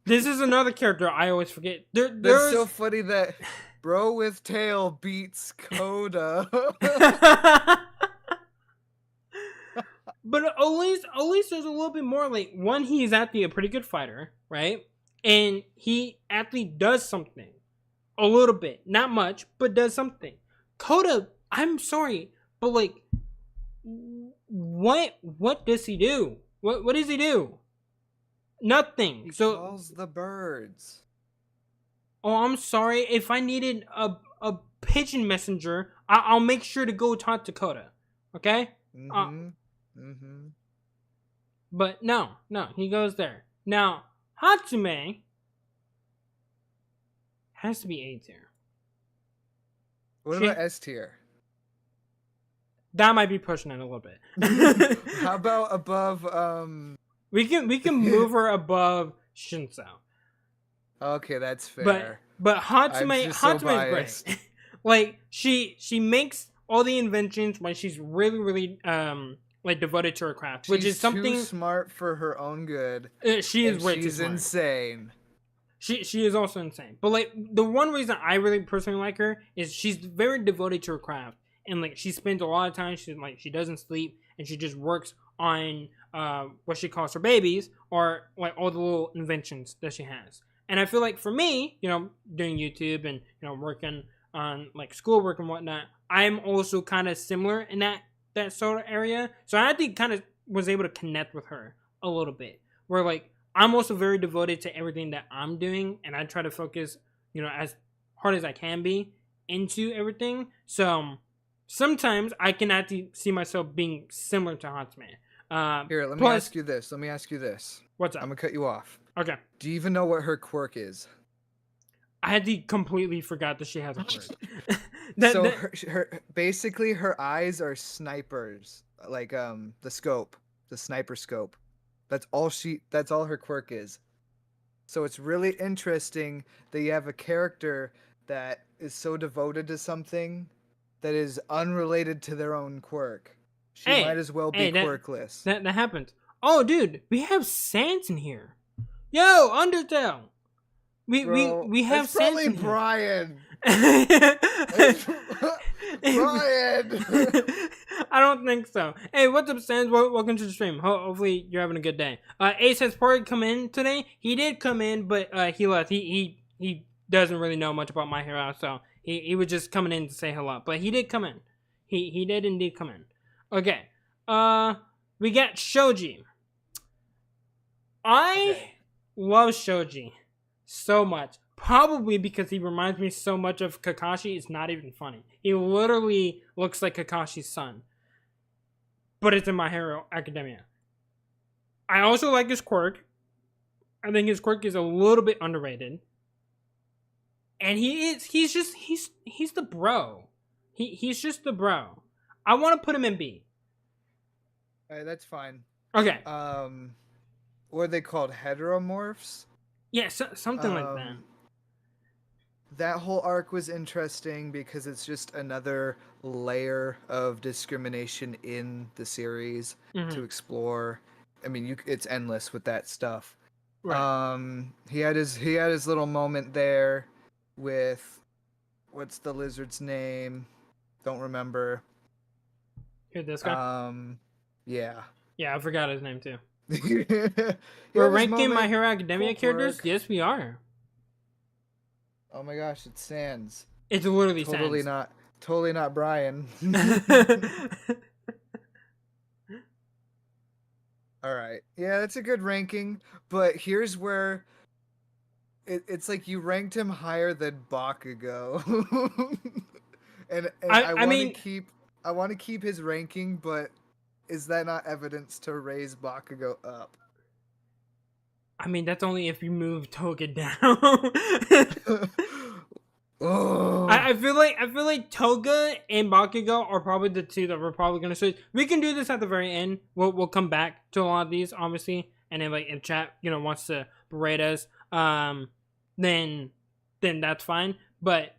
This is another character I always forget. It's so funny that Bro with Tail beats Coda. But at least there's a little bit more. Like, one, he's actually a pretty good fighter, right? And he actually does something. A little bit. Not much, but does something. Coda, I'm sorry, but like, what does he do? What does he do? Nothing. He calls the birds. Oh, I'm sorry. If I needed a pigeon messenger. I'll make sure to go talk to Kota. Okay? But no, he goes there. Now, Hatsume has to be A tier. What about S tier? That might be pushing it a little bit. How about above? We can move her above Shinso. Okay, that's fair. But Hatsume is biased. great. Like she makes all the inventions when she's really like devoted to her craft, which is something too smart for her own good. She is way too She's smart. insane. She is also insane. But like the one reason I really personally like her is she's very devoted to her craft, and like she spends a lot of time. She doesn't sleep, and she just works on what she calls her babies, or like all the little inventions that she has. And I feel like for me, doing YouTube and working on like schoolwork and whatnot, I'm also kind of similar in that sort of area. So I think kind of was able to connect with her a little bit, where like I'm also very devoted to everything that I'm doing, and I try to focus, as hard as I can be into everything. So sometimes I can actually see myself being similar to Hatsume. Here, let me ask you this. What's up? I'm gonna cut you off. Okay. Do you even know what her quirk is? I had to completely forgot that she has a quirk. Her basically her eyes are snipers, like the sniper scope. That's all her quirk is. So it's really interesting that you have a character that is so devoted to something that is unrelated to their own quirk. She might as well be quirkless. That happened. Oh, dude, we have Sans in here. Yo, Undertale. We have Sans. Probably in here. Brian. Brian. I don't think so. Hey, what's up, Sans? Welcome to the stream. Hopefully you're having a good day. Ace has probably come in today. He did come in, but he left. He doesn't really know much about My Hero, so he was just coming in to say hello. But he did come in. He did indeed come in. Okay. We got Shoji. I love Shoji so much. Probably because he reminds me so much of Kakashi. It's not even funny. He literally looks like Kakashi's son. But it's in My Hero Academia. I also like his quirk. I think his quirk is a little bit underrated. And he's the bro. He's just the bro. I want to put him in B. Alright, that's fine. Okay. What are they called? Heteromorphs? Yeah, something like that. That whole arc was interesting because it's just another layer of discrimination in the series to explore. I mean, it's endless with that stuff. Right. He had his little moment there with what's the lizard's name? Don't remember. Here, this guy. Yeah. Yeah, I forgot his name too. We're ranking My Hero Academia characters. Yes, we are. Oh my gosh, it's Sans. It's literally Sans. Totally not Brian. All right. Yeah, that's a good ranking. But here's where it's like you ranked him higher than Bakugo. and I want to keep his ranking, but is that not evidence to raise Bakugo up? I mean, that's only if you move Toga down. Oh. I feel like Toga and Bakugo are probably the two that we're probably gonna switch. We can do this at the very end. We'll come back to a lot of these, obviously, and then like if chat wants to berate us, then that's fine. But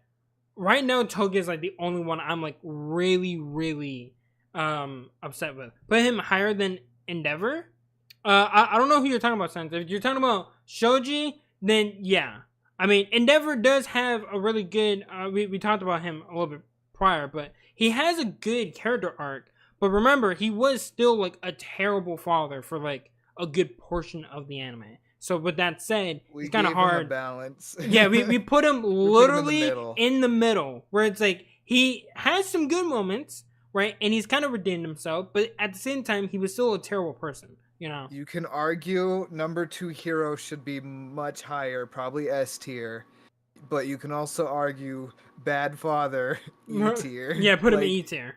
right now, Toga is like the only one I'm like really upset with. Put him higher than Endeavor. I don't know who you're talking about, Sans. If you're talking about Shoji, then yeah. I mean, Endeavor does have a really good. We talked about him a little bit prior, but he has a good character arc. But remember, he was still like a terrible father for like a good portion of the anime. So with that said, it's kind of hard. Balance. Yeah, we put him literally in the middle, where it's like he has some good moments, right? And he's kind of redeemed himself, but at the same time, he was still a terrible person. You can argue number 2 hero should be much higher, probably S tier. but you can also argue bad father E tier. Yeah, put him in Like, E tier.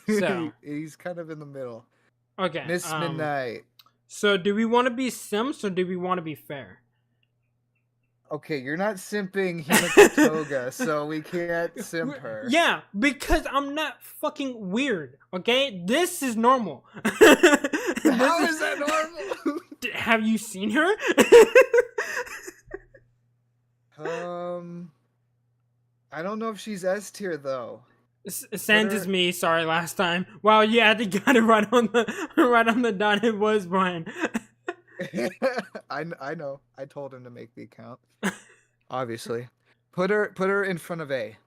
So he's kind of in the middle. okay. Miss Midnight. So do we want to be simps or do we want to be fair? Okay, you're not simping Hinata Toga, so we can't simp her. Yeah, because I'm not fucking weird. Okay, this is normal. How is that normal? Have you seen her? I don't know if she's S tier though. Sans is me. Sorry, last time. Wow, yeah, they got it right on the dot. It was Brian. I know. I told him to make the account. Obviously, put her in front of A.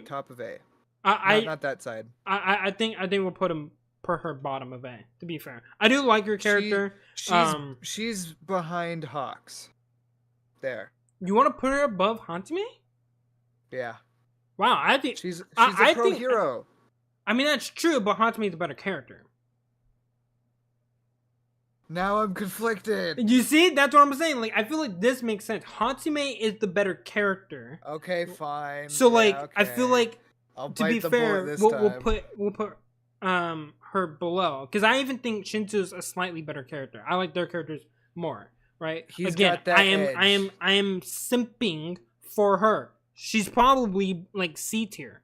Top of A. Not that side. I think we'll put him per her bottom of A. To be fair, I do like her character. She's behind Hawks. There. You want to put her above Hantime? Yeah. Wow, I think she's a pro hero. I mean that's true, but Hantime is a better character. Now I'm conflicted. You see, that's what I'm saying. Like, I feel like this makes sense. Hantime is the better character. Okay, fine. So, yeah, like, okay. I feel like to be fair, we'll put her below because I even think Shinsu's a slightly better character. I like their characters more. Right? He's got that edge. I am simping for her. She's probably like C tier.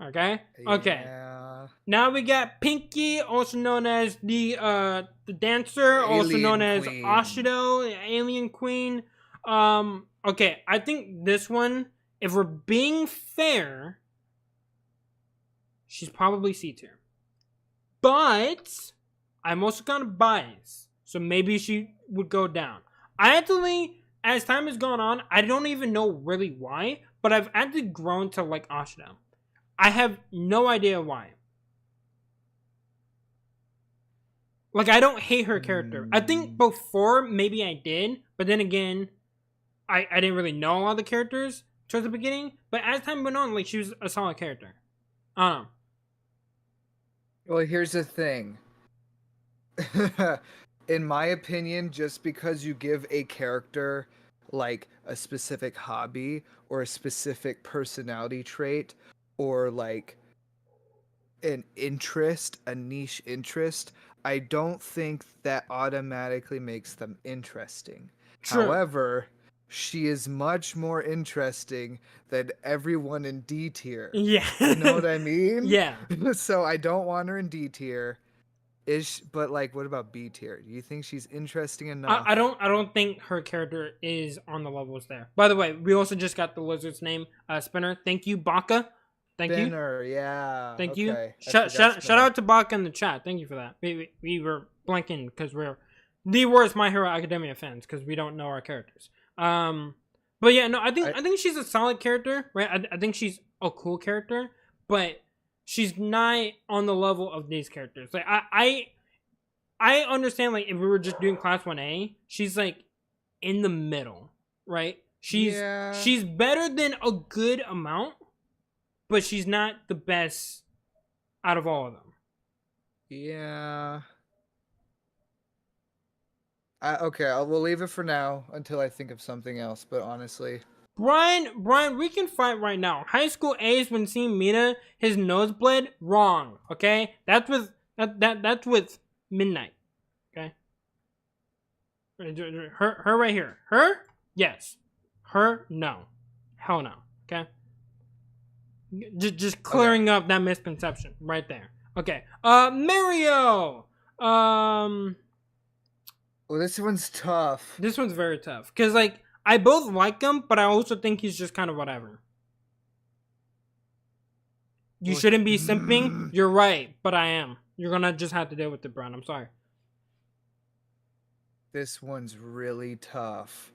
Okay? Okay. Yeah. Now we got Pinky, also known as the dancer, also known as Ashido, the alien queen. Okay, I think this one, if we're being fair, she's probably C tier. But I'm also kind of biased, so maybe she would go down. I actually, as time has gone on, I don't even know really why, but I've actually grown to like Ashido. I have no idea why. Like, I don't hate her character. I think before, maybe I did, but then again, I didn't really know a lot of the characters towards the beginning, but as time went on, like, she was a solid character. Well, here's the thing. In my opinion, just because you give a character, like, a specific hobby or a specific personality trait, or like an interest, a niche interest, I don't think that automatically makes them interesting. True. However, she is much more interesting than everyone in D tier. Yeah. You know what I mean? Yeah. So I don't want her in D tier. But like, what about B tier? Do you think she's interesting enough? I don't think her character is on the levels there. By the way, we also just got the lizard's name, Spinner. Thank you, Baka. Thank Spinner, you. Yeah. Thank you. Shout out to Baka in the chat. Thank you for that. We were blanking because we're the worst My Hero Academia fans because we don't know our characters. But yeah, no, I think she's a solid character, right? I think she's a cool character, but she's not on the level of these characters. Like I understand, like, if we were just doing class 1A, she's like in the middle, right? She's better than a good amount, but she's not the best out of all of them. Yeah. Okay, we'll leave it for now until I think of something else, but honestly. Brian, we can fight right now. High school A's when seeing Mina, his nose bled, wrong, okay? That's with Midnight, okay? Her right here. Her? Yes. Her? No. Hell no, okay? Just clearing up that misconception right there. Okay. Mario! Well, this one's tough. This one's very tough. Because, like, I both like him, but I also think he's just kind of whatever. You shouldn't be simping. You're right, but I am. You're gonna just have to deal with it, Brian. I'm sorry. This one's really tough.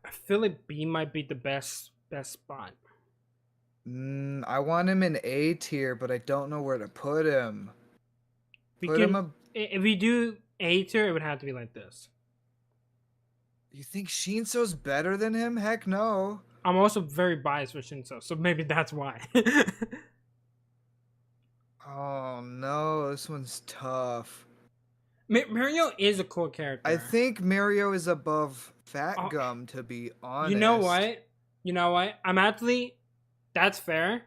I feel like B might be the best spot. I want him in A tier, but I don't know where to put him. If we do A tier, it would have to be like this. You think Shinso's better than him? Heck no. I'm also very biased with Shinso, so maybe that's why. Oh no, this one's tough. Mario is a cool character. I think Mario is above Fat Oh, Gum, to be honest. You know what? That's fair.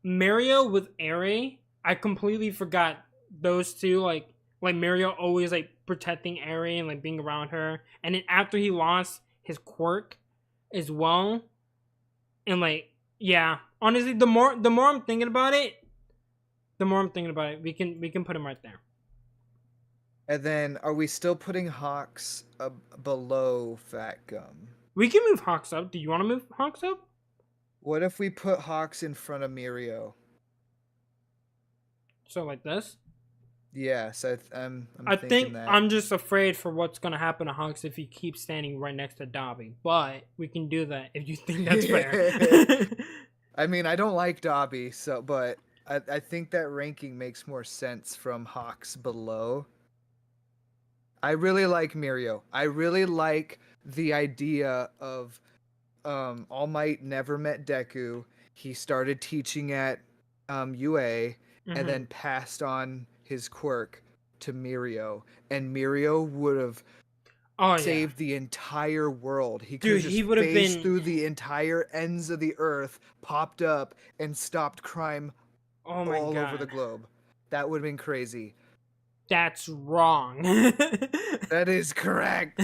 Mario with Eri, I completely forgot those two. Like Mario always like protecting Eri and like being around her, and then after he lost his quirk as well, and like yeah, honestly, the more I'm thinking about it, we can put him right there. And then, are we still putting Hawks below Fat Gum? We can move Hawks up. Do you want to move Hawks up? What if we put Hawks in front of Mirio? So like this. Yes, I'm I thinking think that. I'm just afraid for what's gonna happen to Hawks if he keeps standing right next to Dobby. But we can do that if you think that's fair. I mean, I don't like Dobby, but I think that ranking makes more sense from Hawks below. I really like Mirio. I really like the idea of All Might never met Deku. He started teaching at UA and then passed on his quirk to Mirio, and Mirio would have saved the entire world. He could have just phased through the entire ends of the earth, popped up, and stopped crime all over the globe. That would have been crazy. That's wrong. That is correct.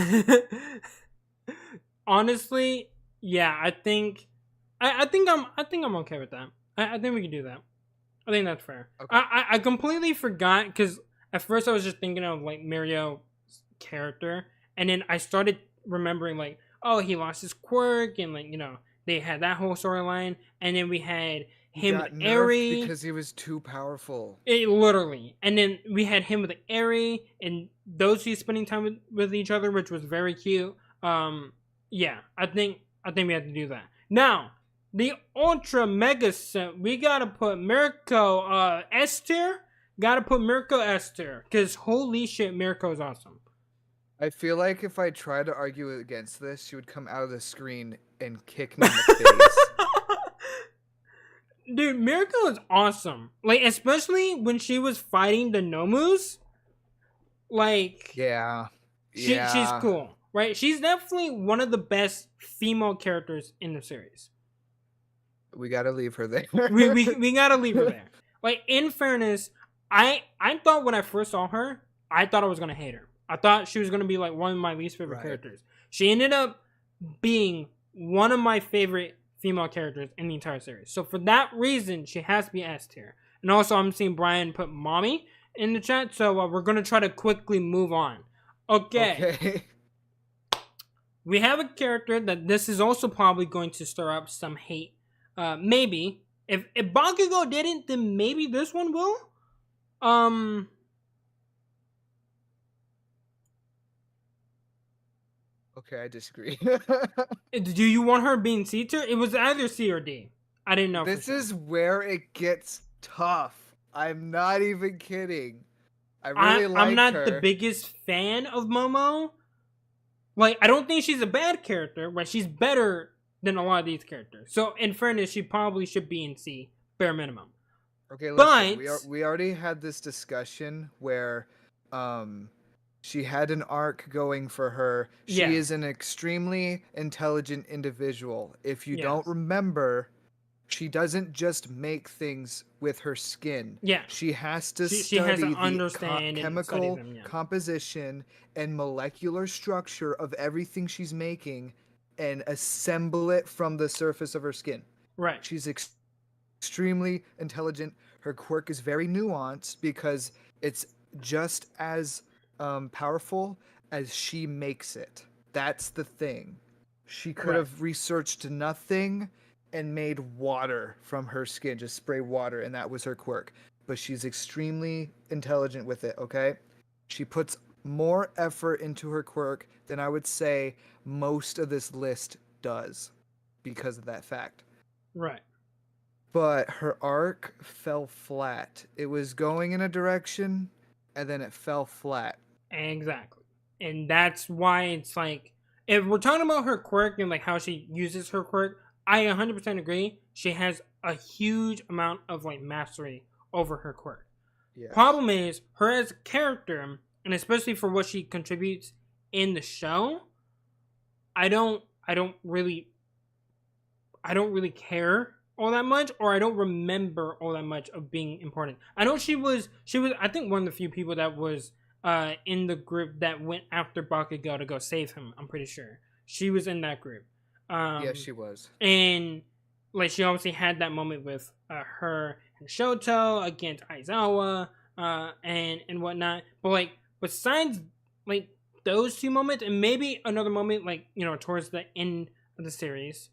Honestly, yeah, I think I'm okay with that. I think we can do that. I think that's fair. Okay. I completely forgot because at first I was just thinking of like Mario's character, and then I started remembering like, oh, he lost his quirk, and like they had that whole storyline, and then we had him with Eri because he was too powerful. Literally, and then we had him with Eri, and those two spending time with each other, which was very cute. Yeah, I think we have to do that now. The Ultra Mega Set, we gotta put Mirko S tier. Gotta put Mirko S tier, because holy shit, Mirko is awesome. I feel like if I try to argue against this, she would come out of the screen and kick me in the face. Dude, Mirko is awesome. Like, especially when she was fighting the Nomus. Like, she's cool, right? She's definitely one of the best female characters in the series. We gotta leave her there. we gotta leave her there. Like, in fairness, I thought when I first saw her, I thought I was gonna hate her. I thought she was gonna be like one of my least favorite characters. She ended up being one of my favorite female characters in the entire series. So for that reason, she has to be S tier. And also, I'm seeing Brian put mommy in the chat, so we're gonna try to quickly move on. Okay. We have a character that this is also probably going to stir up some hate. Maybe if Bakugo didn't, then maybe this one will. Okay, I disagree. Do you want her being C tier? It was either C or D. I didn't know. This is where it gets tough. I'm not even kidding. I'm not her. the biggest fan of Momo. Like, I don't think she's a bad character, but she's better than a lot of these characters. So, in fairness, she probably should be in C, bare minimum. Okay, listen, we already had this discussion where she had an arc going for her. She is an extremely intelligent individual. If you don't remember, she doesn't just make things with her skin. Yeah. She has to study the chemical composition and molecular structure of everything she's making and assemble it from the surface of her skin. Right. She's extremely intelligent. Her quirk is very nuanced because it's just as powerful as she makes it. That's the thing. She could have researched nothing and made water from her skin, just spray water, and that was her quirk. But she's extremely intelligent with it, okay? She puts more effort into her quirk than I would say most of this list does because of that fact. Right. But her arc fell flat. It was going in a direction, and then it fell flat. Exactly. And that's why it's like, if we're talking about her quirk and like how she uses her quirk, I 100% agree. She has a huge amount of like mastery over her quirk. Yeah. Problem is, her as a character, and especially for what she contributes in the show, I don't really care all that much, or I don't remember all that much of being important. I know she was I think one of the few people that was in the group that went after Bakugo to go save him. I'm pretty sure she was in that group. Yeah, she was. And like she obviously had that moment with her and Shoto against Aizawa and whatnot. But like besides like those two moments, and maybe another moment like, you know, towards the end of the series,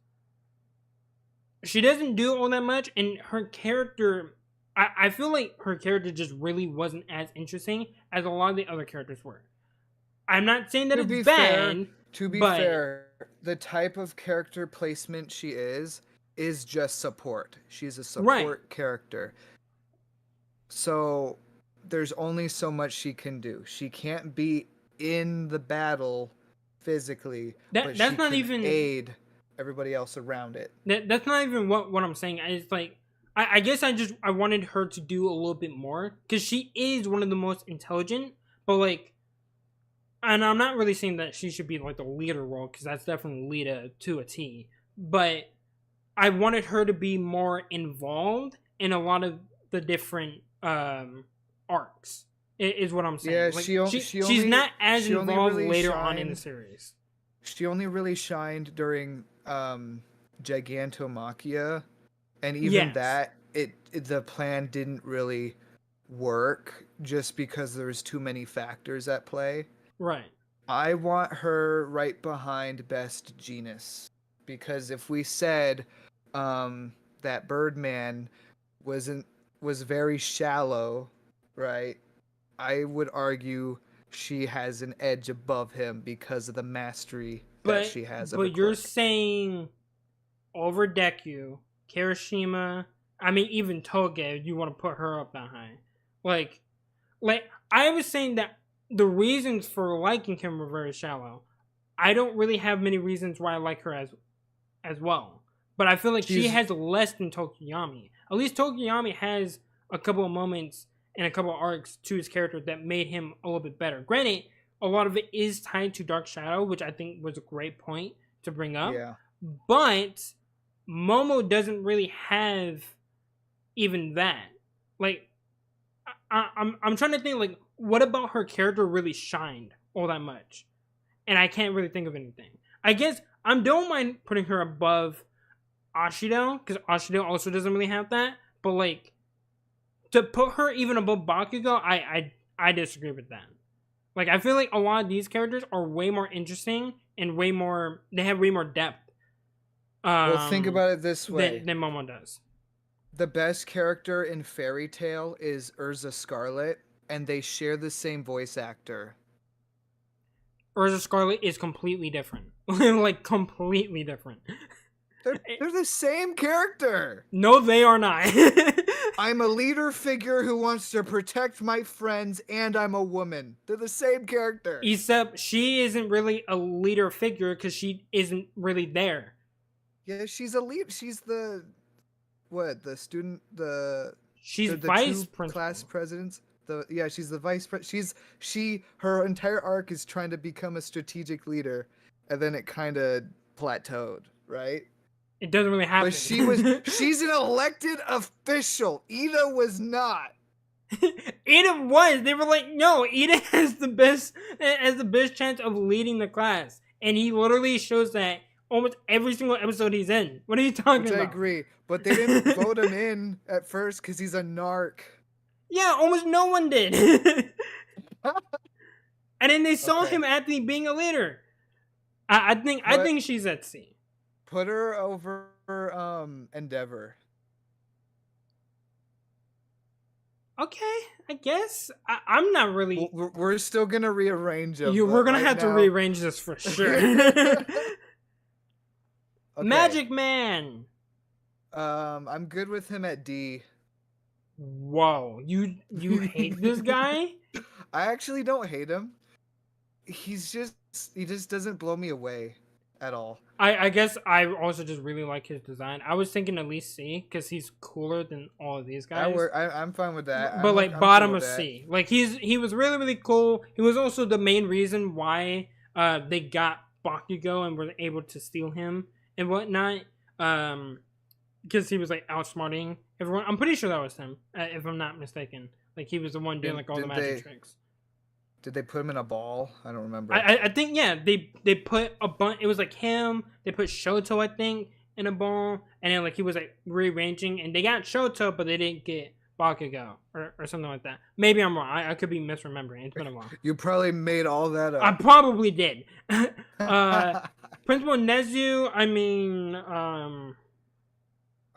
she doesn't do all that much, and her character, I feel like her character just really wasn't as interesting as a lot of the other characters were. I'm not saying that it's bad. To be fair, the type of character placement she is just support. She's a support character. So there's only so much she can do. She can't be in the battle physically, but that's she not can even aid everybody else around it. That's not even what I'm saying. It's like I guess I wanted her to do a little bit more, because she is one of the most intelligent, but like, and I'm not really saying that she should be like the leader role, because that's definitely Lita to a T, but I wanted her to be more involved in a lot of the different arcs. Is what I'm saying. Yeah, like, she's not as involved really later on in the series. She only really shined during Gigantomachia, and even that the plan didn't really work just because there was too many factors at play. Right. I want her right behind Best Genus, because if we said that Birdman was very shallow, right? I would argue she has an edge above him because of the mastery that she has. But you're saying over Deku, Kirishima, I mean even Toge, you want to put her up that high. Like I was saying that the reasons for liking him were very shallow. I don't really have many reasons why I like her as well. But I feel like she has less than Tokiyami. At least Tokiyami has a couple of moments and a couple of arcs to his character that made him a little bit better. Granted, a lot of it is tied to Dark Shadow, which I think was a great point to bring up. Yeah. But Momo doesn't really have even that. Like, I'm trying to think, like, what about her character really shined all that much? And I can't really think of anything. I guess I don't mind putting her above Ashido, because Ashido also doesn't really have that. But, like, to put her even above Bakugo, I disagree with that. Like, I feel like a lot of these characters are way more interesting and they have way more depth. Well, think about it this way. Than Momo does. The best character in Fairy Tail is Urza Scarlet, and they share the same voice actor. Urza Scarlet is completely different. Like, completely different. They're the same character. No, they are not. I'm a leader figure who wants to protect my friends, and I'm a woman. They're the same character. Except she isn't really a leader figure because she isn't really there. Yeah, she's a lead. She's the She's the vice two principal. class presidents. She's the vice president. Her entire arc is trying to become a strategic leader, and then it kind of plateaued, right? It doesn't really happen. But she's an elected official. Ida was not. Ida was. They were like, no, Ida has the best chance of leading the class. And he literally shows that almost every single episode he's in. What are you talking about? I agree. But they didn't vote him in at first because he's a narc. Yeah, almost no one did. And then they saw him actually being a leader. I think she's at C. Put her over Endeavor. Okay, I guess. I'm not really... We're still going to rearrange them. We're going to have to rearrange this for sure. Okay. Magic Man! I'm good with him at D. Whoa, you hate this guy? I actually don't hate him. He just doesn't blow me away at all. I guess I also just really like his design. I was thinking at least C because he's cooler than all of these guys. I'm fine with that. But I'm bottom cool of C. Like he was really really cool. He was also the main reason why they got Bakugo and were able to steal him and whatnot. Because he was like outsmarting everyone. I'm pretty sure that was him, if I'm not mistaken. Like he was the one doing like all the magic tricks. Did they put him in a ball? I don't remember. I think yeah, they put a bunch. It was like him. They put Shoto, I think, in a ball, and then like he was like rearranging, and they got Shoto, but they didn't get Bakugo or something like that. Maybe I'm wrong. I could be misremembering. It's been a while. You probably made all that up. I probably did. Principal Nezu. I mean,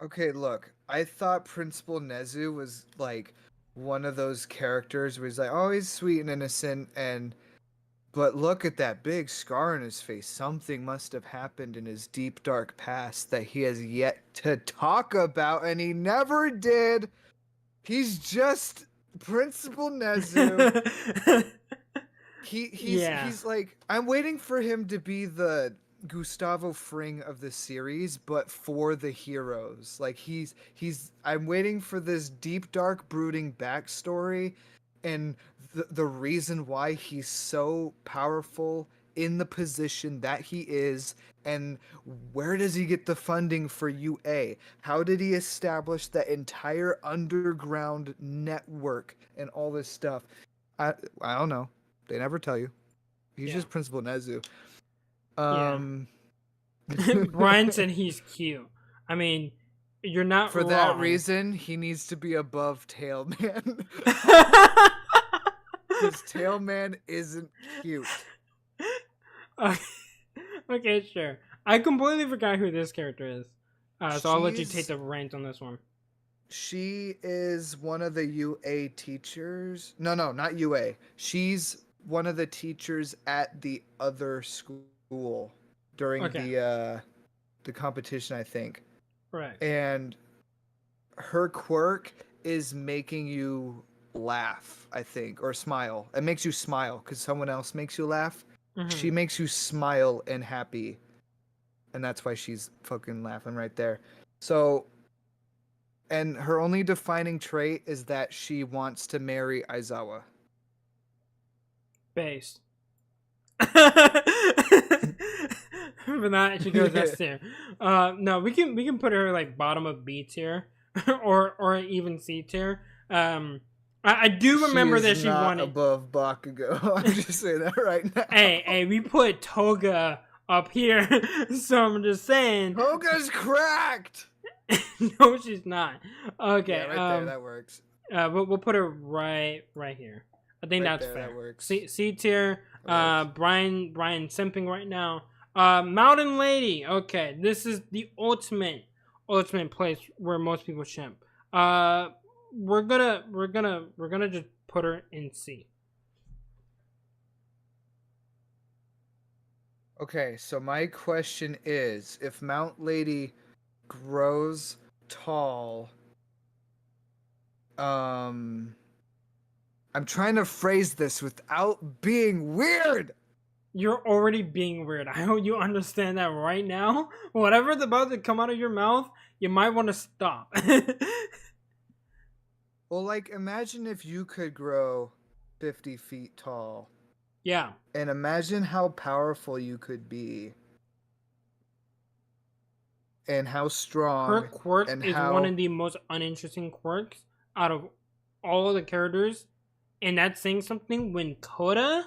Okay, look. I thought Principal Nezu was like one of those characters where he's like, oh, he's sweet and innocent, but look at that big scar on his face. Something must have happened in his deep, dark past that he has yet to talk about, and he never did. He's just Principal Nezu. He's like, I'm waiting for him to be the Gustavo Fring of the series, but for the heroes. Like I'm waiting for this deep, dark, brooding backstory and the reason why he's so powerful in the position that he is, and where does he get the funding for UA? How did he establish that entire underground network and all this stuff? I don't know. They never tell you. He's just Principal Nezu. Brian said he's cute. I mean, you're not for wrong. that reason. He needs to be above Tailman. Because Tailman isn't cute. Okay, sure. I completely forgot who this character is. So I'll let you take the reins on this one. She is one of the UA teachers. No, not UA. She's one of the teachers at the other school during the competition, I think. Right. And her quirk is making you laugh, I think, or smile. It makes you smile because someone else makes you laugh. Mm-hmm. She makes you smile and happy. And that's why she's fucking laughing right there. So, and her only defining trait is that she wants to marry Aizawa. Base. For that, she goes S tier. No, we can put her like bottom of B tier, or even C tier. I do remember that she wanted above Bakugo. I'm just saying that right now. Hey, we put Toga up here, so I'm just saying. Toga's cracked. No, she's not. Okay, yeah, right there, that works. We'll put her right here. I think that's fair. That works. C tier. Brian simping right now. Mountain Lady. Okay, this is the ultimate place where most people shimp. We're gonna just put her in C. Okay, so my question is, if Mount Lady grows tall, I'm trying to phrase this without being weird. You're already being weird. I hope you understand that right now. Whatever's about to come out of your mouth, you might want to stop. Well, like, imagine if you could grow 50 feet tall. Yeah. And imagine how powerful you could be. And how strong. Her quirk is one of the most uninteresting quirks out of all of the characters. And that's saying something when Koda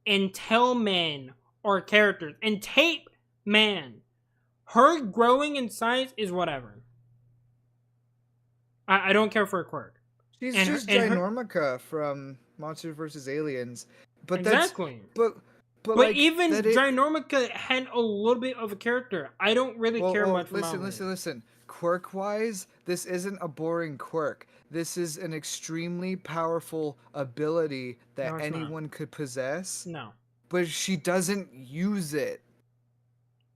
and Tailman are characters. And Tape Man. Her growing in size is whatever. I don't care for her quirk. She's just Ginormica from Monsters vs. Aliens. But exactly. But like, even Ginormica had a little bit of a character. I don't really care much for Listen. Quirk-wise, this isn't a boring quirk. This is an extremely powerful ability that anyone could possess. No. But she doesn't use it.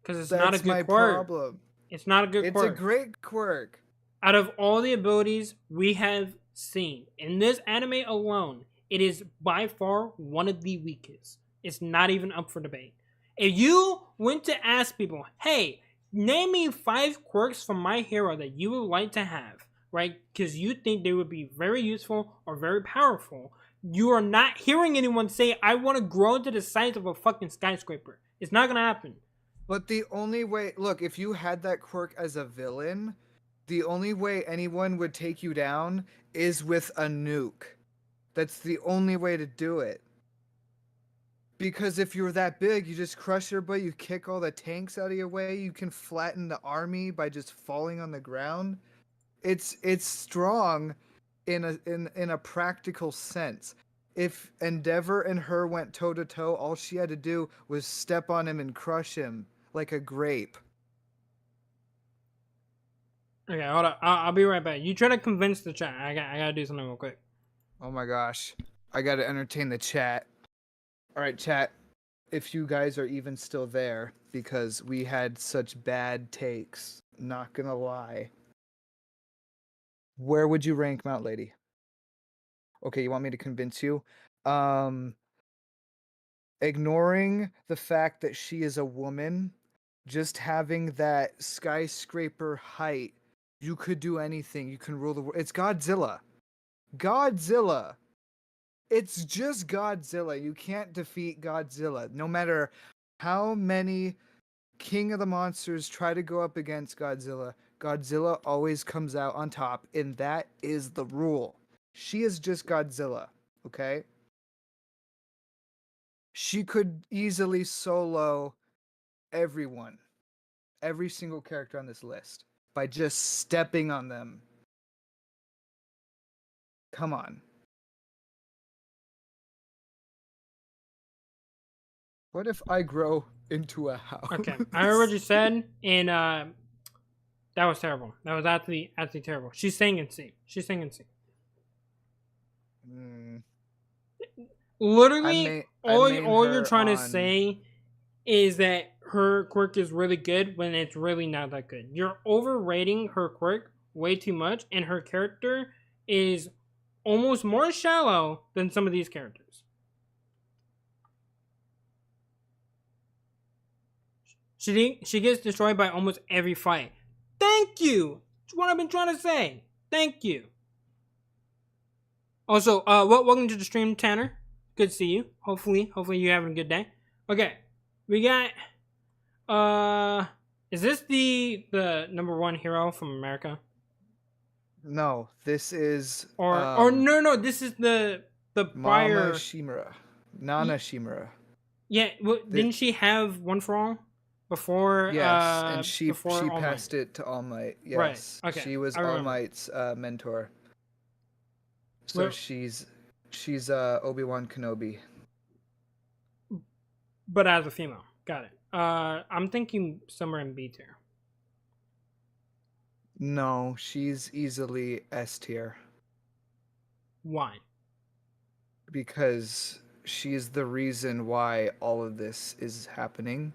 Because it's not a good quirk. Problem. It's not a good quirk. It's a great quirk. Out of all the abilities we have seen in this anime alone, it is by far one of the weakest. It's not even up for debate. If you went to ask people, hey, name me 5 quirks from My Hero that you would like to have, right? Because you think they would be very useful or very powerful. You are not hearing anyone say, I want to grow to the size of a fucking skyscraper. It's not gonna happen. But the only way, look, if you had that quirk as a villain, the only way anyone would take you down is with a nuke. That's the only way to do it. Because if you're that big, you just crush everybody, you kick all the tanks out of your way, you can flatten the army by just falling on the ground. It's strong in a practical sense. If Endeavor and her went toe to toe, all she had to do was step on him and crush him like a grape. Okay, hold on. I'll be right back. You try to convince the chat. I gotta do something real quick. Oh my gosh. I gotta entertain the chat. Alright, chat. If you guys are even still there, because we had such bad takes, not gonna lie. Where would you rank Mount Lady? Okay, you want me to convince you? Ignoring the fact that she is a woman, just having that skyscraper height, you could do anything. You can rule the world. It's Godzilla. Godzilla. It's just Godzilla. You can't defeat Godzilla. No matter how many King of the Monsters try to go up against Godzilla, Godzilla always comes out on top, and that is the rule. She is just Godzilla, okay? She could easily solo everyone, every single character on this list, by just stepping on them. Come on. What if I grow into a house? Okay, I heard what you said, and that was terrible. That was actually terrible. She's saying in C. She's saying in C. Literally, all you're trying to say is that her quirk is really good when it's really not that good. You're overrating her quirk way too much, and her character is almost more shallow than some of these characters. She gets destroyed by almost every fight. Thank you. That's what I've been trying to say. Thank you. Also, welcome to the stream, Tanner. Good to see you. Hopefully you're having a good day. Okay, we got. Is this the number one hero from America? No, this is. Or no, this is the prior. Mama Shimura, Nana Shimura. Yeah, well, didn't she have One for All before? Yes, and she All passed Might. it to All Might. Yes, Right. Okay. She was All Might's mentor. So Well, she's Obi-Wan Kenobi. But as a female, got it. I'm thinking somewhere in B tier. No, she's easily S tier. Why? Because she's the reason why all of this is happening.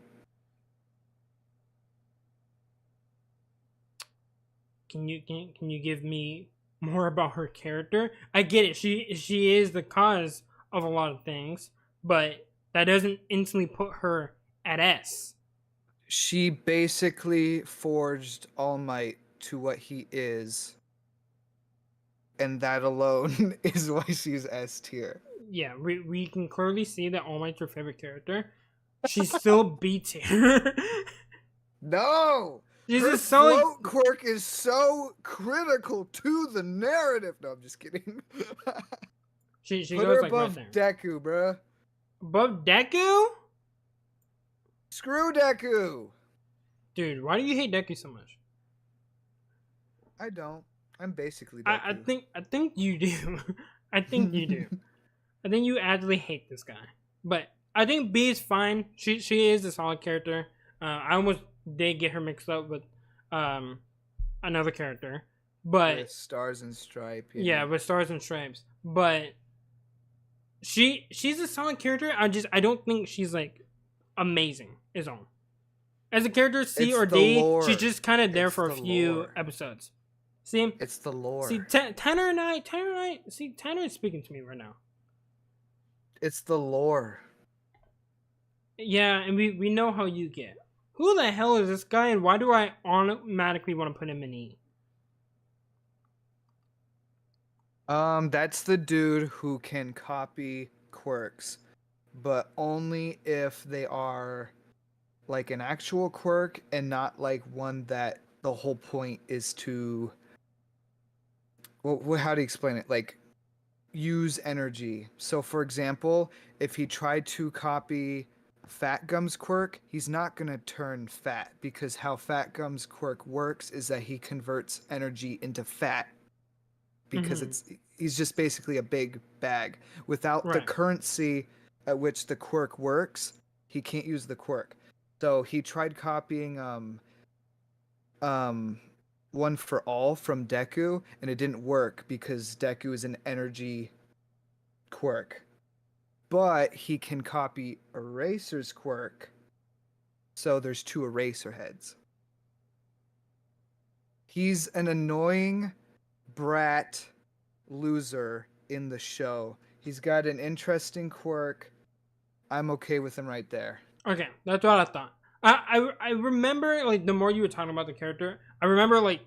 Can you give me more about her character? I get it. She is the cause of a lot of things, but that doesn't instantly put her at S. She basically forged All Might to what he is, and that alone is why she's S tier. Yeah, we can clearly see that All Might's your favorite character. She's still B tier. No! She's Her a solid float quirk is so critical to the narrative. No, I'm just kidding. She Put goes her like right above there. Deku, bruh. Above Deku? Screw Deku. Dude, why do you hate Deku so much? I don't. I'm basically Deku. I think you do. I think you do. I think you actually hate this guy. But I think B is fine. She is a solid character. I almost did get her mixed up with another character. But with Stars and Stripes. Yeah, with Stars and Stripes. But she's a solid character. I don't think she's like amazing is all. As a character, C or D, she's just kind of there for a few episodes. See, it's the lore. See, Tanner and I. See, Tanner is speaking to me right now. It's the lore. Yeah, and we know how you get. Who the hell is this guy, and why do I automatically want to put him in E? That's the dude who can copy quirks, but only if they are like an actual quirk and not like one that the whole point is to, well, how do you explain it? Like, use energy. So, for example, if he tried to copy Fat Gum's quirk, he's not going to turn fat because how Fat Gum's quirk works is that he converts energy into fat because he's just basically a big bag. Without the Right. currency at which the quirk works, he can't use the quirk. So he tried copying One for All from Deku, and it didn't work because Deku is an energy quirk. But he can copy Eraser's quirk, so there's 2 Eraser heads. He's an annoying brat loser in the show. He's got an interesting quirk. I'm okay with him right there. Okay, that's what I thought. I remember, like, the more you were talking about the character, I remember, like,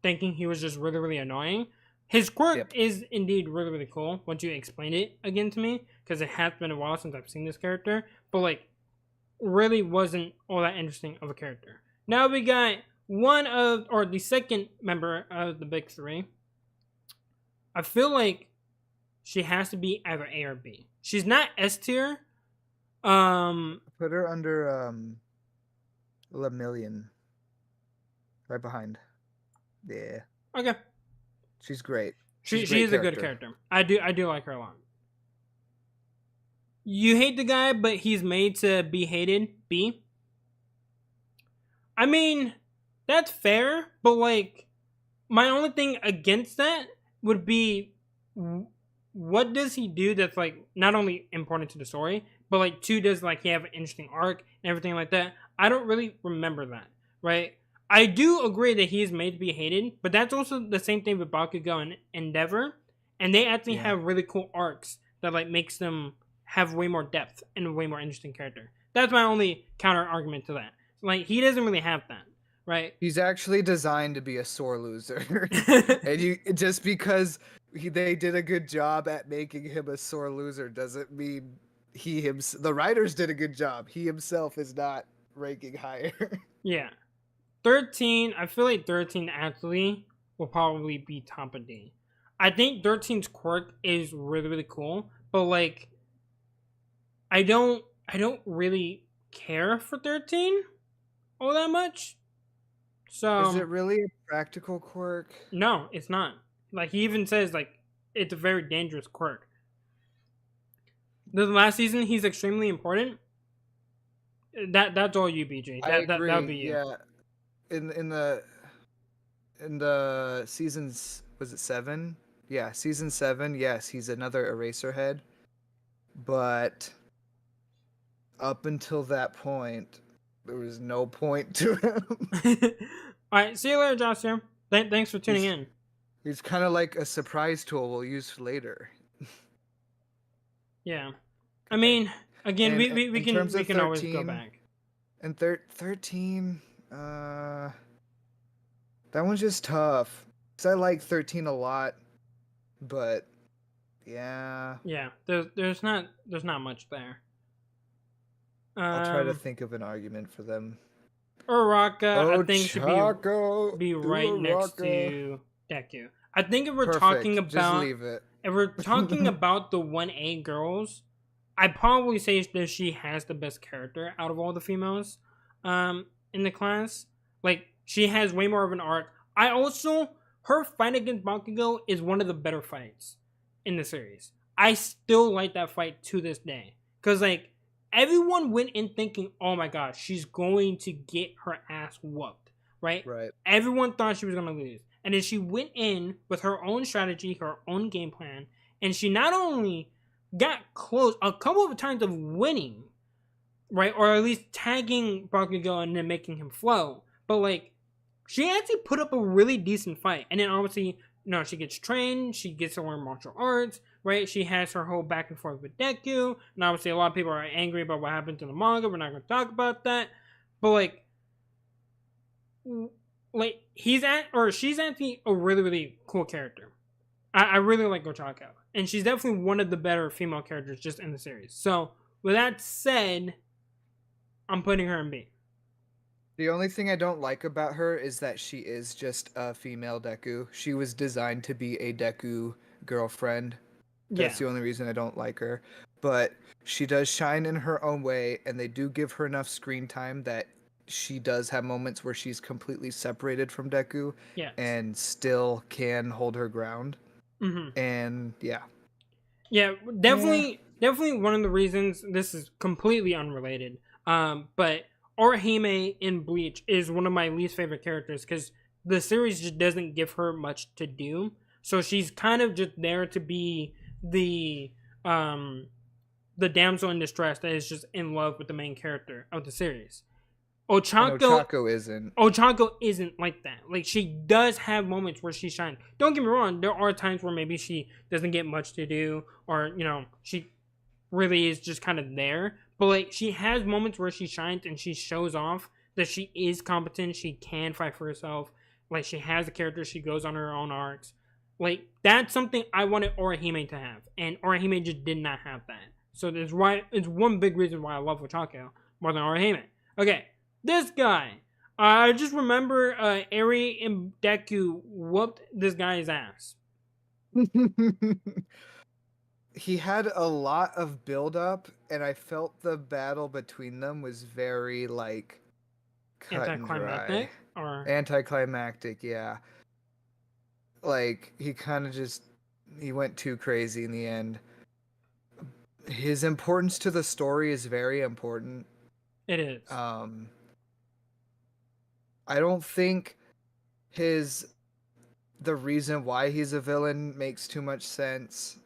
thinking he was just really, really annoying. His quirk is indeed really, really cool once you explained it again to me, because it has been a while since I've seen this character, but, like, really wasn't all that interesting of a character. Now we got the second member of the big 3. I feel like she has to be either A or B. She's not S tier. Put her under Lemillion. Right behind. Yeah. Okay. She's great. She is a good character. I do like her a lot. You hate the guy, but he's made to be hated. B. I mean, that's fair, but like, my only thing against that would be, what does he do that's like not only important to the story, but like 2, does like he have an interesting arc and everything like that? I don't really remember that, right? I do agree that he is made to be hated, but that's also the same thing with Bakugo and Endeavor, and they actually have really cool arcs that like makes them have way more depth and a way more interesting character. That's my only counter argument to that. Like, he doesn't really have that, right? He's actually designed to be a sore loser, and you just because they did a good job at making him a sore loser doesn't mean the writers did a good job. He himself is not ranking higher. Yeah. 13, I feel like 13 actually will probably be top of D. I think 13's quirk is really, really cool, but like, I don't really care for 13 all that much. So is it really a practical quirk? No, it's not. Like, he even says like it's a very dangerous quirk. The last season, he's extremely important. That's all you, BJ. I agree. That would be you. Yeah. In the seasons, was it 7? Yeah, season 7. Yes, he's another eraser head. But up until that point, there was no point to him. All right, see you later, Joshua. Thanks for tuning in. He's kind of like a surprise tool we'll use later. Yeah, I mean, again, And we in can terms of always go 13, back. And 13, that one's just tough. Cause I like 13 a lot, but yeah. Yeah, there's not much there. I'll try to think of an argument for them. Uraraka, I think Chaco, should be right next to Deku. I think if we're Perfect. talking Just about leave it. if we're talking about the 1A girls, I'd probably say that she has the best character out of all the females in the class. Like, she has way more of an arc. Her fight against Bakugo is one of the better fights in the series. I still like that fight to this day. Because, like, everyone went in thinking, oh my gosh, she's going to get her ass whooped, right? Right. Everyone thought she was going to lose. And then she went in with her own strategy, her own game plan, and she not only got close a couple of times of winning, right? Or at least tagging Bakugo and then making him flow, but like, she actually put up a really decent fight. And then obviously, she gets trained, she gets to learn martial arts, right? She has her whole back and forth with Deku, and obviously a lot of people are angry about what happened to the manga. We're not going to talk about that, but like she's actually a really, really cool character. I really like Gochako, and she's definitely one of the better female characters just in the series. So with that said, I'm putting her in B. The only thing I don't like about her is that she is just a female Deku. She was designed to be a Deku girlfriend. Yeah. That's the only reason I don't like her. But she does shine in her own way, and they do give her enough screen time that she does have moments where she's completely separated from Deku Yes. and still can hold her ground. Mm-hmm. And yeah. Yeah, definitely one of the reasons, this is completely unrelated. But Orihime in Bleach is one of my least favorite characters because the series just doesn't give her much to do. So she's kind of just there to be the damsel in distress that is just in love with the main character of the series. Ochako isn't like that. Like, she does have moments where she shines. Don't get me wrong, there are times where maybe she doesn't get much to do, or, you know, she really is just kind of there. But, like, she has moments where she shines and she shows off that she is competent, she can fight for herself. Like, she has a character, she goes on her own arcs. Like, that's something I wanted Orihime to have, and Orihime just did not have that. So it's one big reason why I love Ochako more than Orihime. Okay. This guy. I just remember Eri and Deku whooped this guy's ass. He had a lot of build-up, and I felt the battle between them was very, like, cut and dry. Anticlimactic, yeah. Like, he kind of he went too crazy in the end. His importance to the story is very important. It is. I don't think the reason why he's a villain makes too much sense.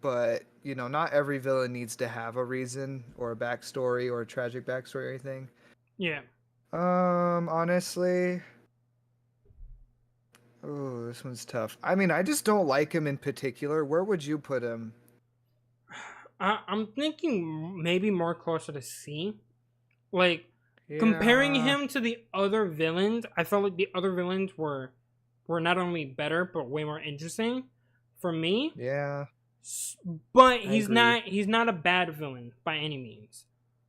But, you know, not every villain needs to have a reason or a backstory or a tragic backstory or anything. Yeah. Honestly. Oh, this one's tough. I mean, I just don't like him in particular. Where would you put him? I'm thinking maybe more closer to C. Like, comparing him to the other villains, I felt like the other villains were not only better but way more interesting for me. Yeah. But he's not a bad villain by any means.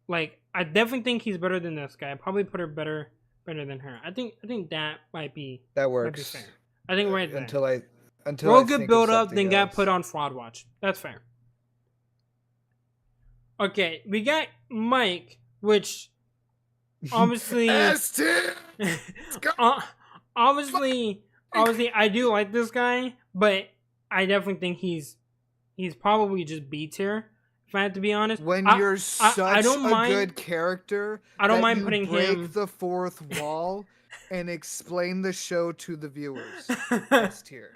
Like, I definitely think he's better than this guy. I'd probably put her better than her. I think that that works. Might be fair. I think right there. Until real good build up, then got put on Fraud Watch. That's fair. Okay, we got Mike, which obviously obviously I do like this guy, but I definitely think he's probably just B tier, if I have to be honest. When you're such a good character, I don't mind putting him break the fourth wall and explain the show to the viewers. S tier.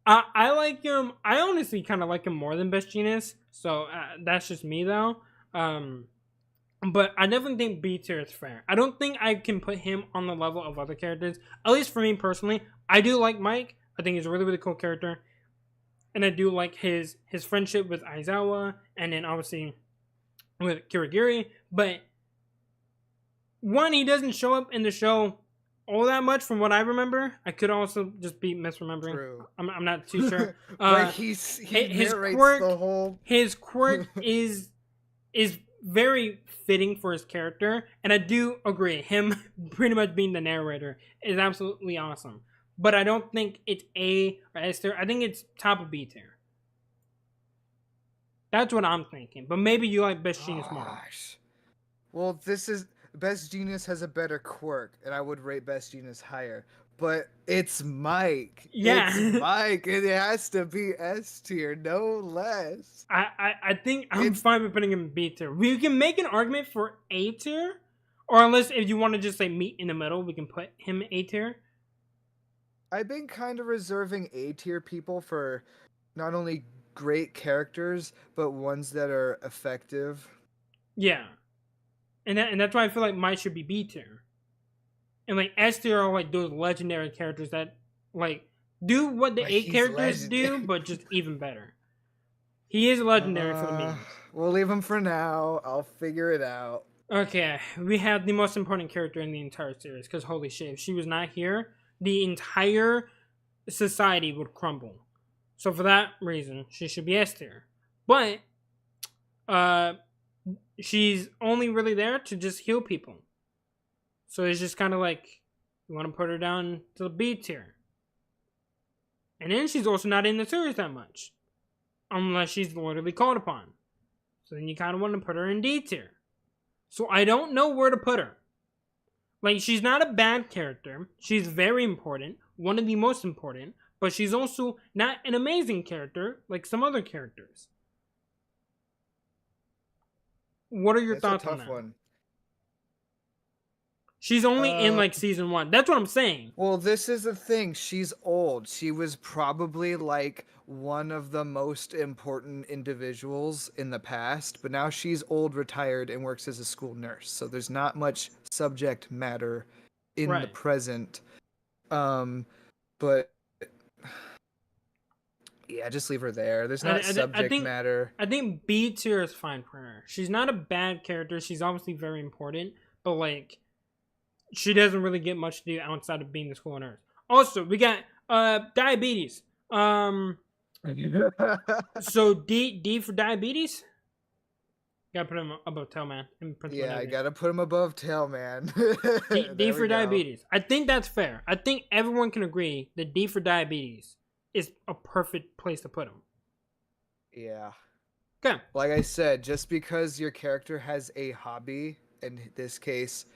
I like him. I honestly kind of like him more than Best Genius, so that's just me though. But I definitely think B tier is fair. I don't think I can put him on the level of other characters. At least for me personally, I do like Mike. I think he's a really, really cool character, and I do like his friendship with Aizawa, and then obviously with Kirigiri. But one, he doesn't show up in the show all that much from what I remember. I could also just be misremembering. True. I'm not too sure. But he narrates the whole... His quirk is very fitting for his character, and I do agree. Him pretty much being the narrator is absolutely awesome. But I don't think it's A or S tier. I think it's top of B tier. That's what I'm thinking. But maybe you like Best Genius more. Well, Best Genius has a better quirk, and I would rate Best Genius higher. But it's Mike. Yeah. It's Mike. It has to be S tier, no less. I think I'm fine with putting him in B tier. We can make an argument for A tier, or unless if you want to just say meet in the middle, we can put him A tier. I've been kind of reserving A tier people for not only great characters, but ones that are effective. Yeah. And that's why I feel like Mike should be B tier. And like S tier are like those legendary characters that like do what the A characters do, but just even better. He is legendary for the memes. We'll leave him for now. I'll figure it out. Okay, we have the most important character in the entire series, because holy shit, if she was not here, the entire society would crumble. So for that reason, she should be S tier. But she's only really there to just heal people. So it's just kind of like, you want to put her down to the B tier. And then she's also not in the series that much. Unless she's literally called upon. So then you kind of want to put her in D tier. So I don't know where to put her. Like, she's not a bad character. She's very important. One of the most important. But she's also not an amazing character like some other characters. What are your thoughts on that? One. She's only in like season 1. That's what I'm saying. Well, this is the thing. She's old. She was probably like one of the most important individuals in the past, but now she's old, retired, and works as a school nurse. So there's not much subject matter in the present. But yeah, just leave her there. There's not subject matter. I think B tier is fine for her. She's not a bad character. She's obviously very important, but like, she doesn't really get much to do outside of being the school nurse. Also, we got diabetes. So D for diabetes. Gotta put him above Tailman. Yeah, I gotta put him above Tailman. D for diabetes. I think that's fair. I think everyone can agree that D for diabetes is a perfect place to put him. Yeah. Okay. Like I said, just because your character has a hobby, in this case,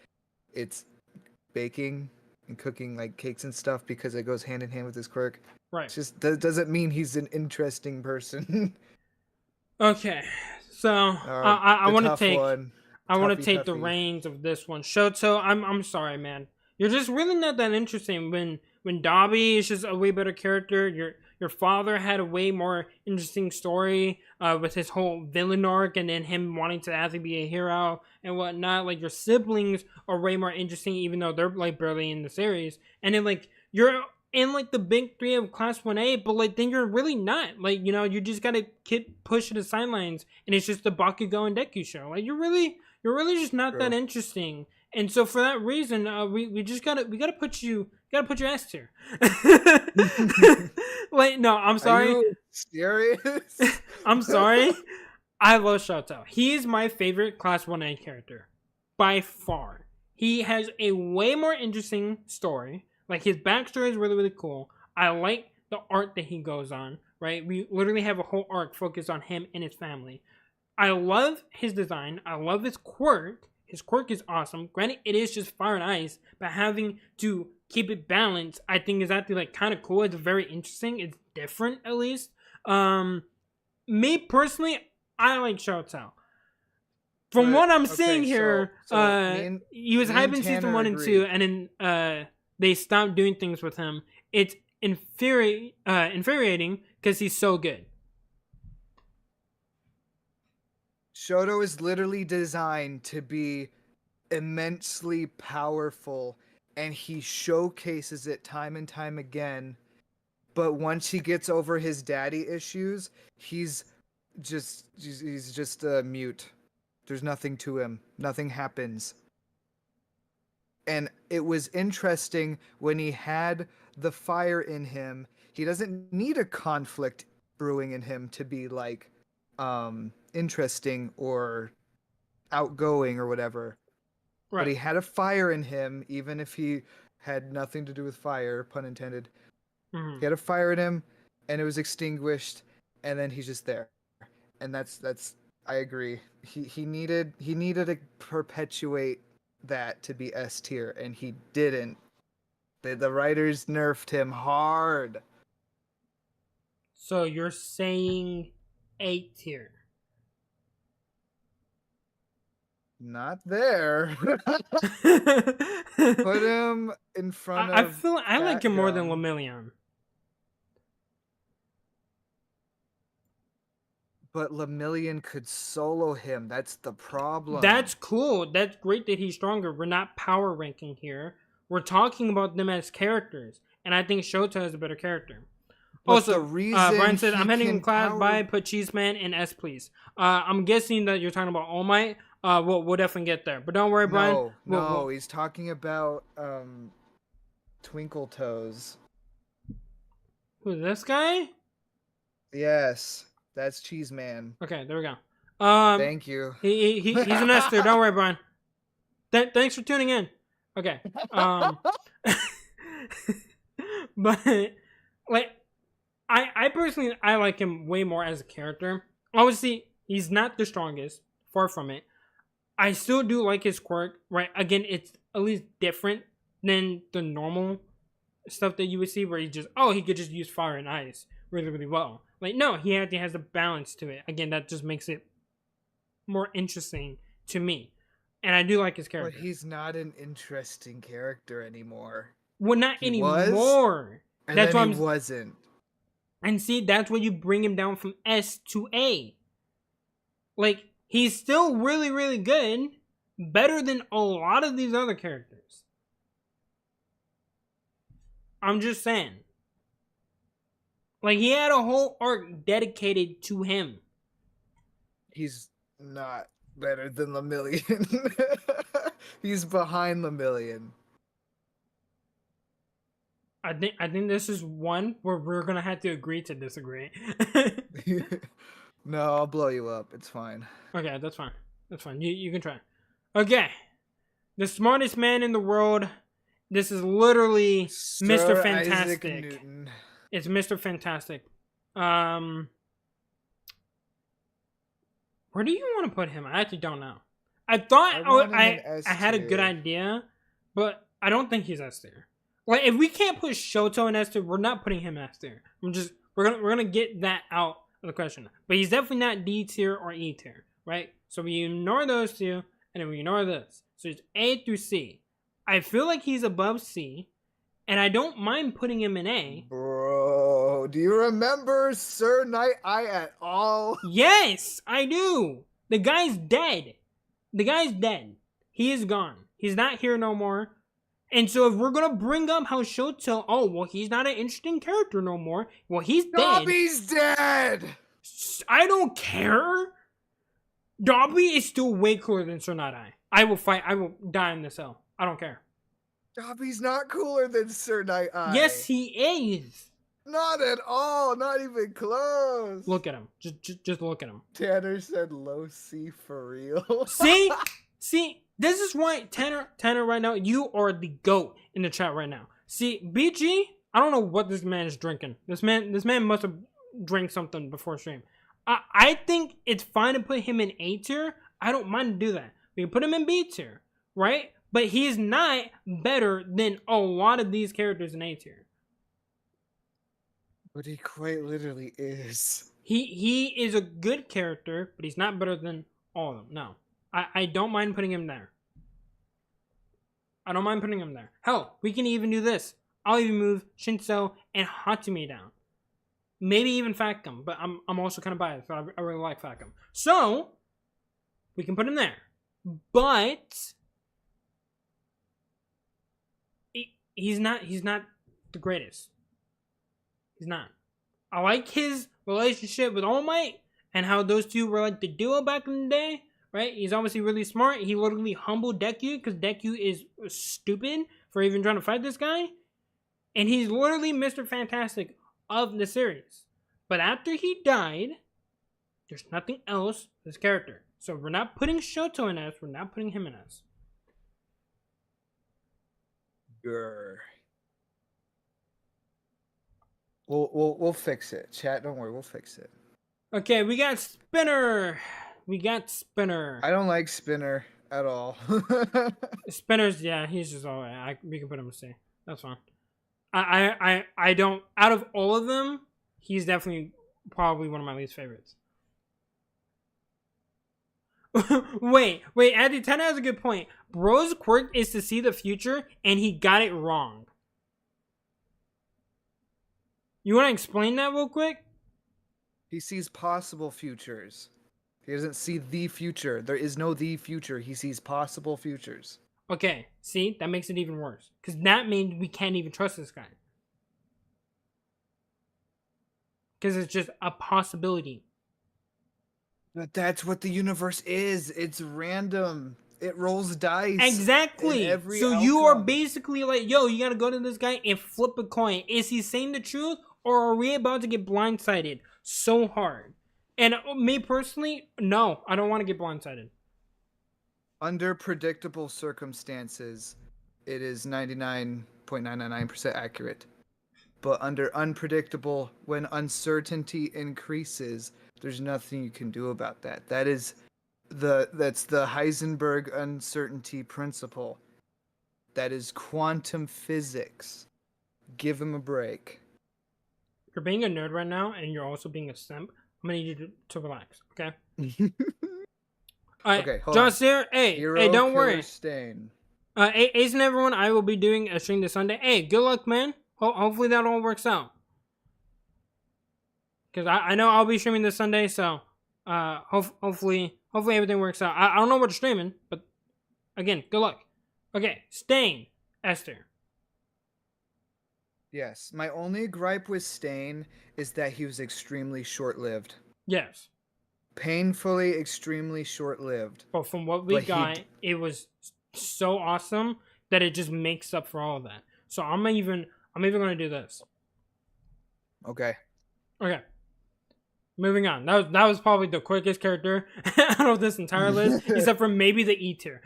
it's baking and cooking like cakes and stuff, because it goes hand in hand with his quirk. Right. It's just that doesn't mean he's an interesting person. Okay. So I want to take the reins of this one. Shoto, I'm sorry, man. You're just really not that interesting. When Dobby is just a way better character. Your father had a way more interesting story with his whole villain arc, and then him wanting to actually be a hero and whatnot. Like, your siblings are way more interesting, even though they're like barely in the series. And then like, you're in like the big 3 of Class 1A, but like, then you're really not. Like, you know, you just gotta keep pushing the sidelines, and it's just the Bakugo and Deku show. Like, you're really just not that interesting. And so for that reason, we gotta put you S tier. Like, no, I'm sorry. Are you serious? I'm sorry. I love Shoto. He is my favorite Class 1A character by far. He has a way more interesting story. Like, his backstory is really, really cool. I like the arc that he goes on, right? We literally have a whole arc focused on him and his family. I love his design. I love his quirk. His quirk is awesome. Granted, it is just fire and ice, but having to keep it balanced, I think, is actually like kind of cool. It's very interesting. It's different, at least. Me personally, I like Shoto. From what I'm seeing here, he was hyped in season 1 and 2, and then they stopped doing things with him. It's infuriating because he's so good. Shoto is literally designed to be immensely powerful, and he showcases it time and time again. But once he gets over his daddy issues, he's just mute. There's nothing to him. Nothing happens. And it was interesting when he had the fire in him. He doesn't need a conflict brewing in him to be like interesting or outgoing or whatever. Right. But he had a fire in him, even if he had nothing to do with fire, pun intended. Mm-hmm. He had a fire in him, and it was extinguished, and then he's just there. And that's I agree. He needed to perpetuate that to be S tier, and he didn't. The writers nerfed him hard. So you're saying A tier? Not there. Put him in front of. I feel I like him more than Lemillion. But Lemillion could solo him. That's the problem. That's cool. That's great that he's stronger. We're not power ranking here. We're talking about them as characters. And I think Shoto is a better character. But also, Brian said, I'm heading in class by, put Cheeseman in S, please. I'm guessing that you're talking about All Might. We'll definitely get there. But don't worry, Brian. No, he's talking about Twinkle Toes. Who's this guy? Yes. That's Cheese Man. Okay, there we go. Thank you. He's an Esther. Don't worry, Brian. Thanks for tuning in. Okay. But like I personally I like him way more as a character. Obviously, he's not the strongest, far from it. I still do like his quirk, right? Again, it's at least different than the normal stuff that you would see where he could just use fire and ice really, really well. Like, no, he actually has a balance to it. Again, that just makes it more interesting to me. And I do like his But character. he's not an interesting character anymore. Well, not He was, anymore. and That's then why he wasn't. And see, that's when you bring him down from S to A. Like, he's still really, really good. Better than a lot of these other characters. I'm just saying. Like, he had a whole arc dedicated to him. He's not better than Lemillion. He's behind Lemillion. I think this is one where we're gonna have to agree to disagree. No, I'll blow you up. It's fine. Okay, that's fine. That's fine. You can try. Okay. The smartest man in the world. This is literally Sir Mr. Isaac Fantastic. Newton. It's Mr. Fantastic. Where do you want to put him? I actually don't know. I thought I had a good idea, but I don't think he's S tier. Like, if we can't put Shoto in S tier, we're not putting him S tier. We're gonna get that out of the question. But he's definitely not D tier or E tier, right? So we ignore those two, and then we ignore this. So it's A through C. I feel like he's above C, and I don't mind putting him in A. Bro, do you remember Sir Night Eye at all? Yes, I do. The guy's dead. He is gone. He's not here no more. And so if we're gonna bring up how Shoto, oh well, he's not an interesting character no more. Well, he's dead. Dobby's dead. I don't care. Dobby is still way cooler than Sir Night Eye. I will fight. I will die in this hell. I don't care. Dobby's not cooler than Sir Night Eye. Yes, he is. Not at all. Not even close. Look at him. Just look at him. Tanner said low C for real. See, this is why Tanner right now, you are the GOAT in the chat right now. See, BG, I don't know what this man is drinking. This man must have drank something before stream. I think it's fine to put him in A tier. I don't mind to do that. We can put him in B tier, right? But he is not better than a lot of these characters in A tier. But he quite literally is. He is a good character, but he's not better than all of them. No. I don't mind putting him there. I don't mind putting him there. Hell, we can even do this. I'll even move Shinso and Hatsumi down. Maybe even Facum, but I'm also kind of biased. So I really like Facum. So, we can put him there. But he's not the greatest. He's not. I like his relationship with All Might and how those two were like the duo back in the day. Right? He's obviously really smart. He literally humbled Deku because Deku is stupid for even trying to fight this guy. And he's literally Mr. Fantastic of the series. But after he died, there's nothing else with his character. So we're not putting Shoto in S. We're not putting him in S. Grr. We'll fix it. Chat, don't worry. We'll fix it. Okay, we got Spinner. I don't like Spinner at all. Spinner's, yeah, he's just all right. We can put him in C. That's fine. I don't. Out of all of them, he's definitely probably one of my least favorites. wait, Andy Tanner has a good point. Bro's quirk is to see the future, and he got it wrong. You want to explain that real quick? He sees possible futures. He doesn't see the future. There is no the future. He sees possible futures. Okay, see? That makes it even worse. Because that means we can't even trust this guy. Because it's just a possibility. But that's what the universe is. It's random. It rolls dice. Exactly. So you are basically like, yo, you gotta go to this guy and flip a coin. Is he saying the truth, or are we about to get blindsided so hard? And me personally, no, I don't want to get blindsided. Under predictable circumstances, it is 99.999% accurate. But under unpredictable, when uncertainty increases, there's nothing you can do about that. That's the Heisenberg uncertainty principle. That is quantum physics. Give him a break. You're being a nerd right now, and you're also being a simp. I'm gonna need you to relax, okay? All right, Okay, hold Josh on. here. Hey, Hero hey, don't Killer worry. Stain. Ace and everyone, I will be doing a stream this Sunday. Hey, good luck, man. Hopefully that all works out. Because I know I'll be streaming this Sunday, so hopefully everything works out. I don't know what you're streaming, but again, good luck. Okay, Stain, Esther. Yes, my only gripe with Stain is that he was extremely short-lived. Yes. Painfully extremely short-lived. But from what we got, it was so awesome that it just makes up for all of that. So I'm even gonna do this. Okay. Okay. Moving on. That was probably the quickest character out of this entire list, except for maybe the E tier.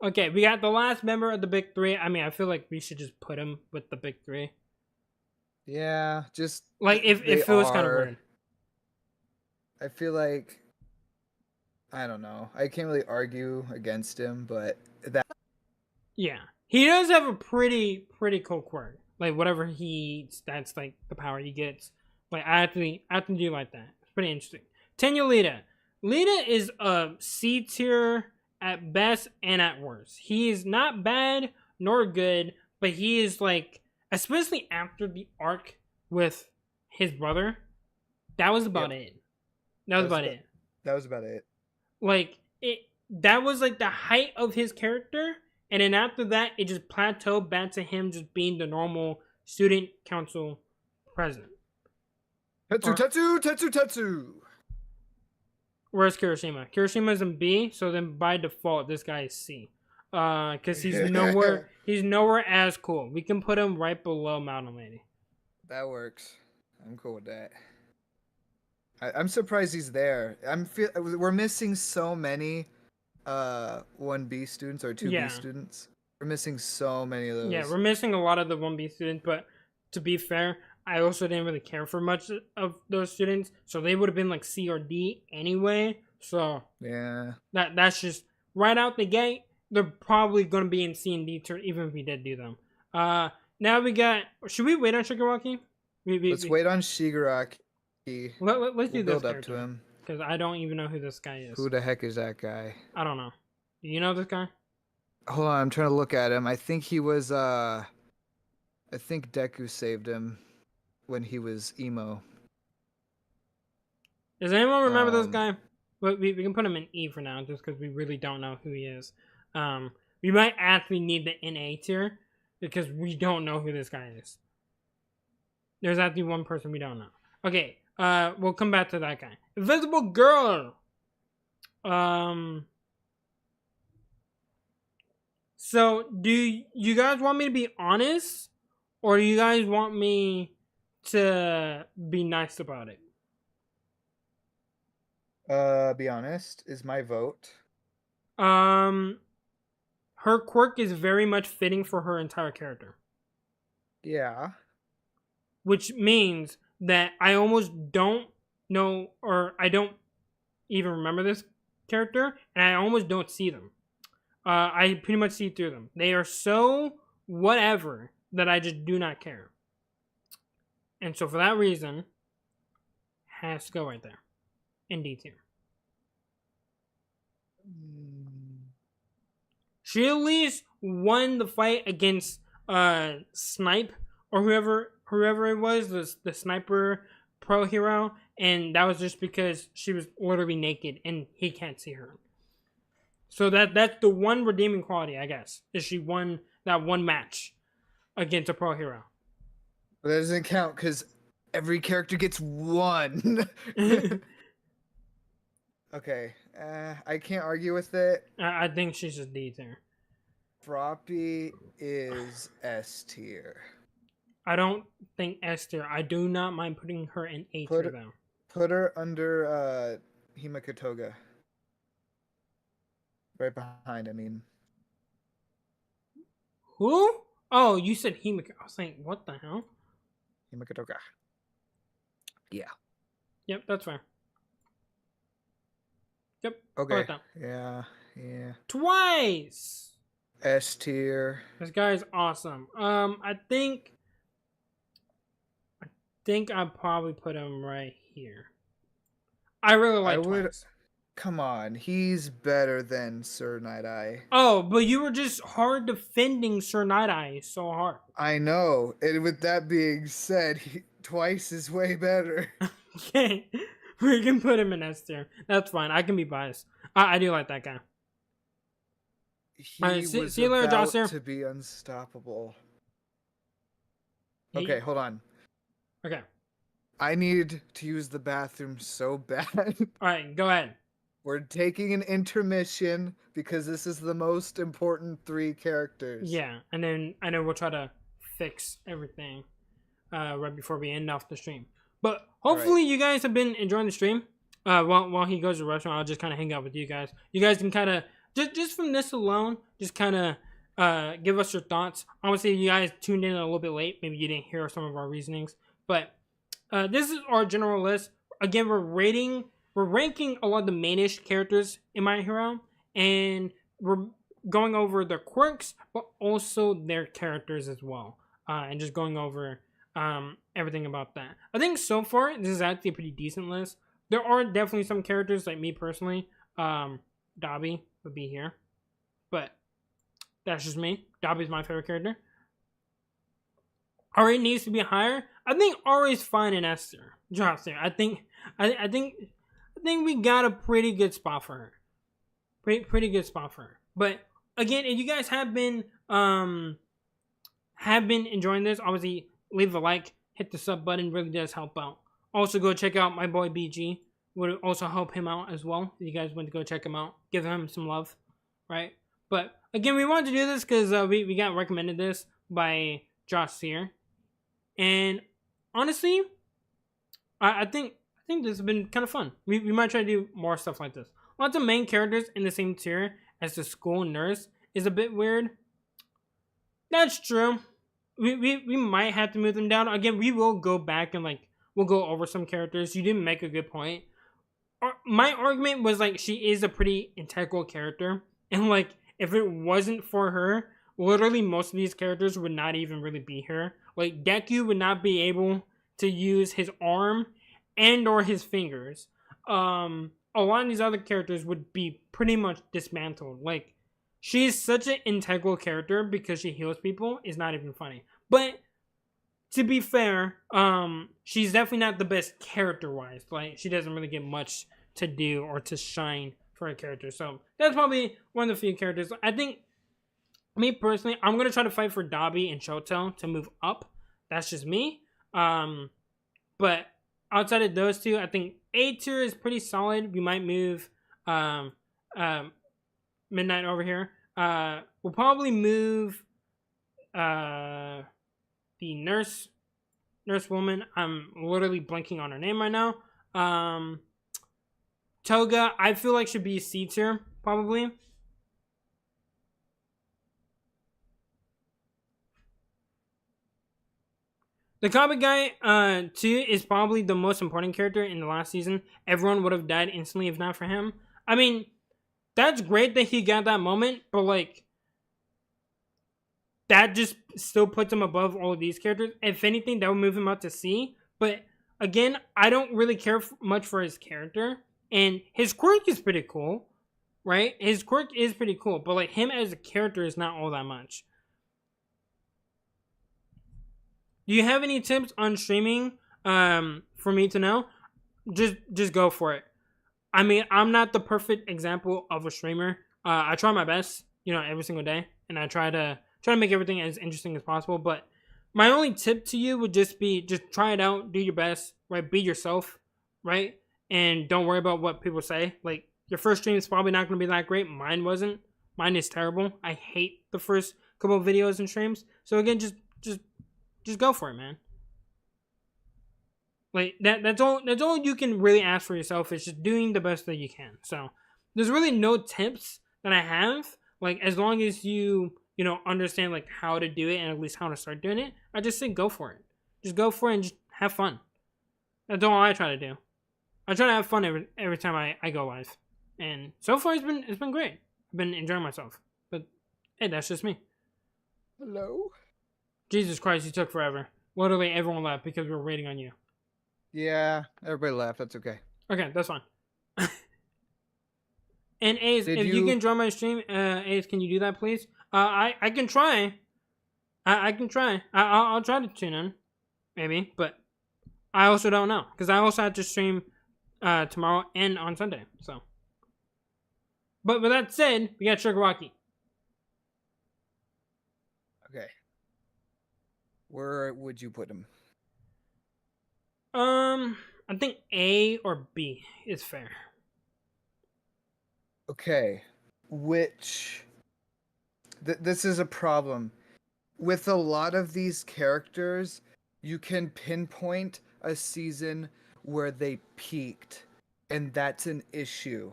Okay, we got the last member of the big three. I mean, I feel like we should just put him with the big three. Yeah, just like if it feels kind of weird. I feel like I don't know. I can't really argue against him, but that. Yeah, he does have a pretty cool quirk. Like whatever that's like the power he gets. Like I have to do like that. It's pretty interesting. Tenyo Lita. Lita is a C tier at best and at worst. He is not bad nor good, but he is like, especially after the arc with his brother, that was about it. That was about it. That was about it. Like that was like the height of his character, and then after that, it just plateaued back to him just being the normal student council president. Tetsu. Where's Kirishima? Kirishima's in B, so then by default, this guy is C. Because he's nowhere as cool. We can put him right below Mountain Lady. That works. I'm cool with that. I'm surprised he's there. We're missing so many 1B students or 2B students. We're missing so many of those. Yeah, we're missing a lot of the 1B students, but to be fair, I also didn't really care for much of those students, so they would have been like C or D anyway. So yeah, that's just right out the gate. They're probably going to be in C and D tier, even if we did do them. Now we got. Should we wait on Shigaraki? Let's wait on Shigaraki. Let's do this build up to him because I don't even know who this guy is. Who the heck is that guy? I don't know. Do you know this guy? Hold on, I'm trying to look at him. I think he was. I think Deku saved him when he was emo. Does anyone remember this guy? We can put him in E for now, just because we really don't know who he is. We might actually need the NA tier because we don't know who this guy is. There's actually one person we don't know. Okay, we'll come back to that guy. Invisible Girl. So do you guys want me to be honest, or do you guys want me to be nice about it? Be honest is my vote. Her quirk is very much fitting for her entire character. Yeah. Which means that I almost don't know, or I don't even remember this character, and I almost don't see them. I pretty much see through them. They are so whatever that I just do not care. And so for that reason, has to go right there. In D tier. She at least won the fight against Snipe or whoever it was, the sniper pro hero, and that was just because she was literally naked and he can't see her. So that's the one redeeming quality, I guess, is she won that one match against a pro hero. But that doesn't count because every character gets one. Okay, I can't argue with it. I think she's just D tier. Froppy is S tier. I don't think S tier. I do not mind putting her in A tier though. Put her under Himakatoga. Right behind, I mean. Who? Oh, you said Himika. I was like, what the hell? Himikadoga. Yeah. Yep, that's fair. Yep. Okay. Yeah. Twice. S tier. This guy is awesome. I think I'd probably put him right here. I really like Twice. Come on, he's better than Sir Night Eye. Oh, but you were just hard defending Sir Night Eye so hard. I know. And with that being said, Twice is way better. Okay. We can put him in S tier. That's fine. I can be biased. I do like that guy. He was see you later, about Joss. to be unstoppable. Okay, hold on. Okay. I need to use the bathroom so bad. Alright, go ahead. We're taking an intermission because this is the most important 3 characters. Yeah, and then I know we'll try to fix everything right before we end off the stream. But hopefully you guys have been enjoying the stream. While he goes to the restaurant, I'll just kind of hang out with you guys. You guys can kind of, just from this alone, just kind of give us your thoughts. Obviously, you guys tuned in a little bit late. Maybe you didn't hear some of our reasonings. But this is our general list. Again, we're ranking a lot of the mainish characters in My Hero, and we're going over their quirks, but also their characters as well, and just going over everything about that. I think so far this is actually a pretty decent list. There are definitely some characters, like me personally, Dobby would be here, but that's just me. Dobby's my favorite character. Ari needs to be higher. I think Ari's fine in S tier. Joss tier. I think we got a pretty good spot for her. Pretty good spot for her. But again, if you guys have been enjoying this, obviously leave a like, hit the sub button, really does help out. Also go check out my boy BG. Would also help him out as well. If you guys want to go check him out, give him some love, right? But again, we wanted to do this because we got recommended this by Josh Sear, and honestly, I think this has been kind of fun. We might try to do more stuff like this. Lots of main characters in the same tier as the school nurse is a bit weird. That's true. We might have to move them down. Again, we will go back and we'll go over some characters. You didn't make a good point. My argument was she is a pretty integral character, and if it wasn't for her, literally most of these characters would not even really be here. Deku would not be able to use his arm and or his fingers. A lot of these other characters would be pretty much dismantled. She's such an integral character because she heals people. It's not even funny. But to be fair, she's definitely not the best character-wise. She doesn't really get much to do or to shine for a character. So that's probably one of the few characters. I think, me personally, I'm going to try to fight for Dobby and Shoto to move up. That's just me. But outside of those two, I think A tier is pretty solid. We might move Midnight over here. We'll probably move the nurse woman. I'm literally blanking on her name right now. Toga, I feel like should be C tier, probably. The comic guy, too, is probably the most important character in the last season. Everyone would have died instantly if not for him. I mean, that's great that he got that moment, but that just still puts him above all of these characters. If anything, that would move him up to C. But again, I don't really care much for his character, and his quirk is pretty cool, right? His quirk is pretty cool, but him as a character is not all that much. Do you have any tips on streaming for me to know? Just go for it. I mean, I'm not the perfect example of a streamer. I try my best, every single day, and I try to make everything as interesting as possible. But my only tip to you would just be try it out, do your best, right? Be yourself, right? And don't worry about what people say. Your first stream is probably not going to be that great. Mine wasn't. Mine is terrible. I hate the first couple of videos and streams. So again, just go for it, man. That's all you can really ask for yourself is just doing the best that you can. So there's really no tips that I have. As long as you understand like how to do it and at least how to start doing it, I just say go for it. Just go for it and just have fun. That's all I try to do. I try to have fun every time I go live, and so far it's been great. I've been enjoying myself. But hey, that's just me. Hello. Jesus Christ, you took forever. Literally everyone left because we were waiting on you. Yeah, everybody left. That's okay. Okay, that's fine. And Ace, if you can join my stream, Ace, can you do that, please? I can try. I can try. I'll try to tune in, maybe, but I also don't know because I also have to stream tomorrow and on Sunday. So, but with that said, we got Shigaraki. Okay. Where would you put him? I think A or B is fair. Okay. Which... this is a problem. With a lot of these characters, you can pinpoint a season where they peaked, and that's an issue.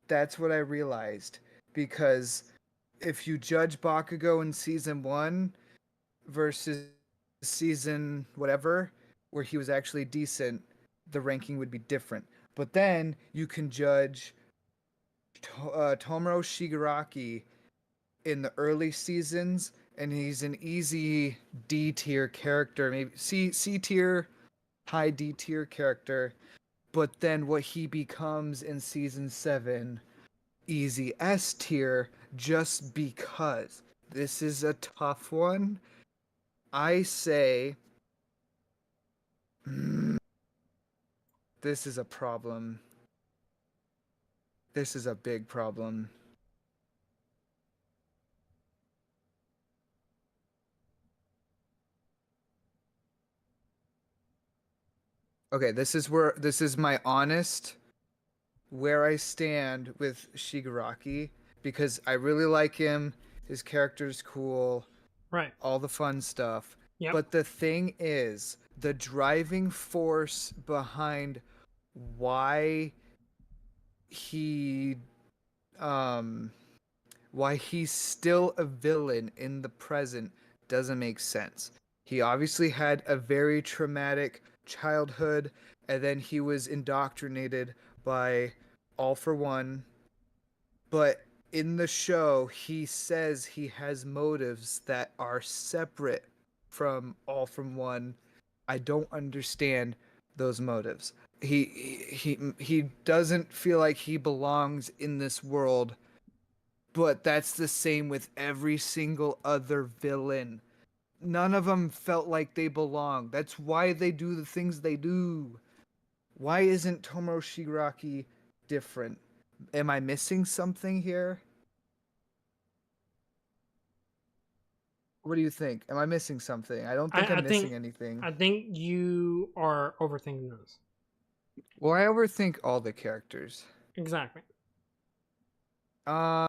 That's what I realized. Because if you judge Bakugo in season 1 versus season whatever, where he was actually decent, the ranking would be different. But then you can judge Tomoro Shigaraki in the early seasons, and he's an easy D tier character, maybe C tier, high D tier character. But then what he becomes in season 7, easy S tier, just because. This is a tough one. I say this is a problem. This is a big problem. Okay, this is my honest where I stand with Shigaraki, because I really like him. His character's cool. Right. All the fun stuff. Yep. But the thing is, the driving force behind why he's still a villain in the present doesn't make sense. He obviously had a very traumatic childhood, and then he was indoctrinated by All for One. But in the show, he says he has motives that are separate from All from One. I don't understand those motives. He doesn't feel like he belongs in this world, but that's the same with every single other villain. None of them felt like they belong. That's why they do the things they do. Why isn't Tomoro Shigaraki different? Am I missing something here? What do you think? Am I missing something? I don't think I'm missing anything. I think you are overthinking this. Well, I overthink all the characters. Exactly. Tomoro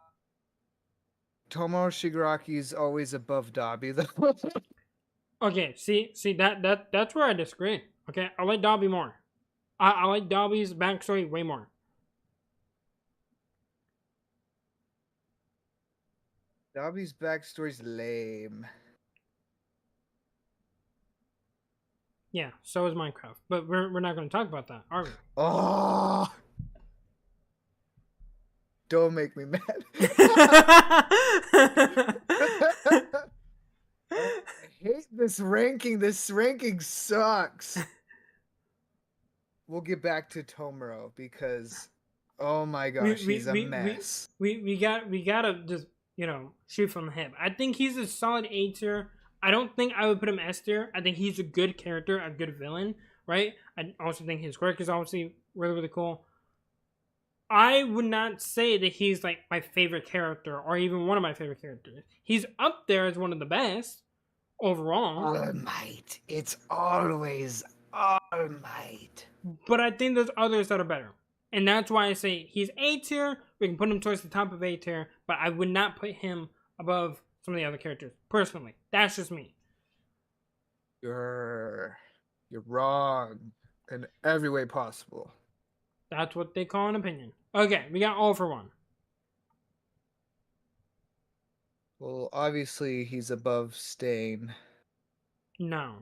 Shigaraki is always above Dabi, though. Okay, see that's where I disagree. Okay, I like Dabi more. I like Dabi's backstory way more. Dabi's backstory's lame. Yeah, so is Minecraft. But we're not going to talk about that, are we? Oh! Don't make me mad. I hate this ranking. This ranking sucks. We'll get back to Tomoro because, oh my gosh, he's a mess. We gotta just shoot from the hip. I think he's a solid A tier. I don't think I would put him S tier. I think he's a good character, a good villain, right? I also think his quirk is obviously really cool. I would not say that he's like my favorite character or even one of my favorite characters. He's up there as one of the best overall. All Might. It's always All Might. But I think there's others that are better. And that's why I say he's A tier. We can put him towards the top of A tier. But I would not put him above some of the other characters. Personally. That's just me. You're wrong in every way possible. That's what they call an opinion. Okay, we got All for One. Well, obviously he's above Stain. No.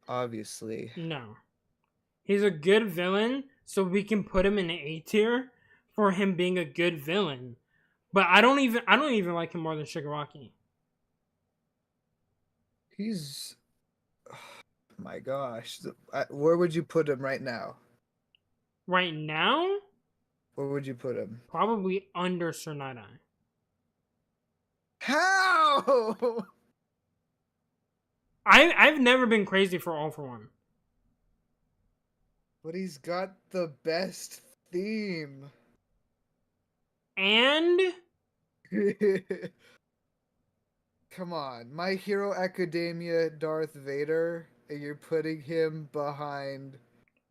Obviously. No. He's a good villain, so we can put him in A tier for him being a good villain. But I don't even like him more than Shigaraki. He's my gosh. Where would you put him right now? Right now, Where would you put him? probably under Sir Night-Eye. How? I've never been crazy for All For One. But he's got the best theme. And Come on, My Hero Academia Darth Vader, and you're putting him behind.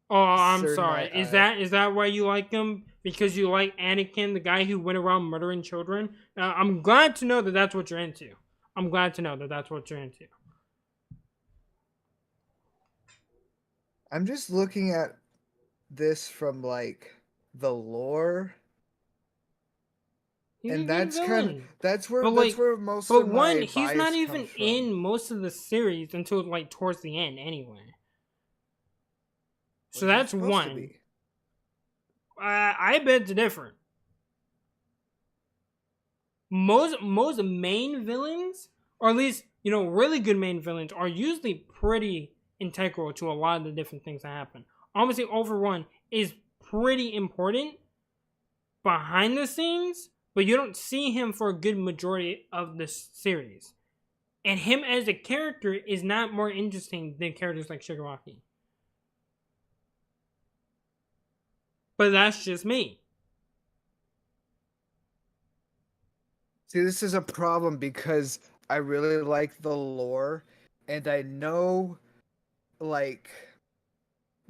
oh, I'm Sir sorry. Night-Eye. Is that why you like him? Because you like Anakin, the guy who went around murdering children? I'm glad to know that that's what you're into. I'm glad to know that that's what you're into. I'm just looking at this from like the lore, He's a and good that's kind villain. of that's where But, that's like, where most But of one, my he's not bias even comes from. in most of the series until like towards the end, anyway. So When's he that's supposed to one. be? I bet to differ. Most main villains, or at least really good main villains, are usually pretty integral to a lot of the different things that happen. Obviously, Overrun is pretty important behind the scenes, but you don't see him for a good majority of the series. And him as a character is not more interesting than characters like Shigaraki. But that's just me. See, this is a problem because I really like the lore, and I know, like,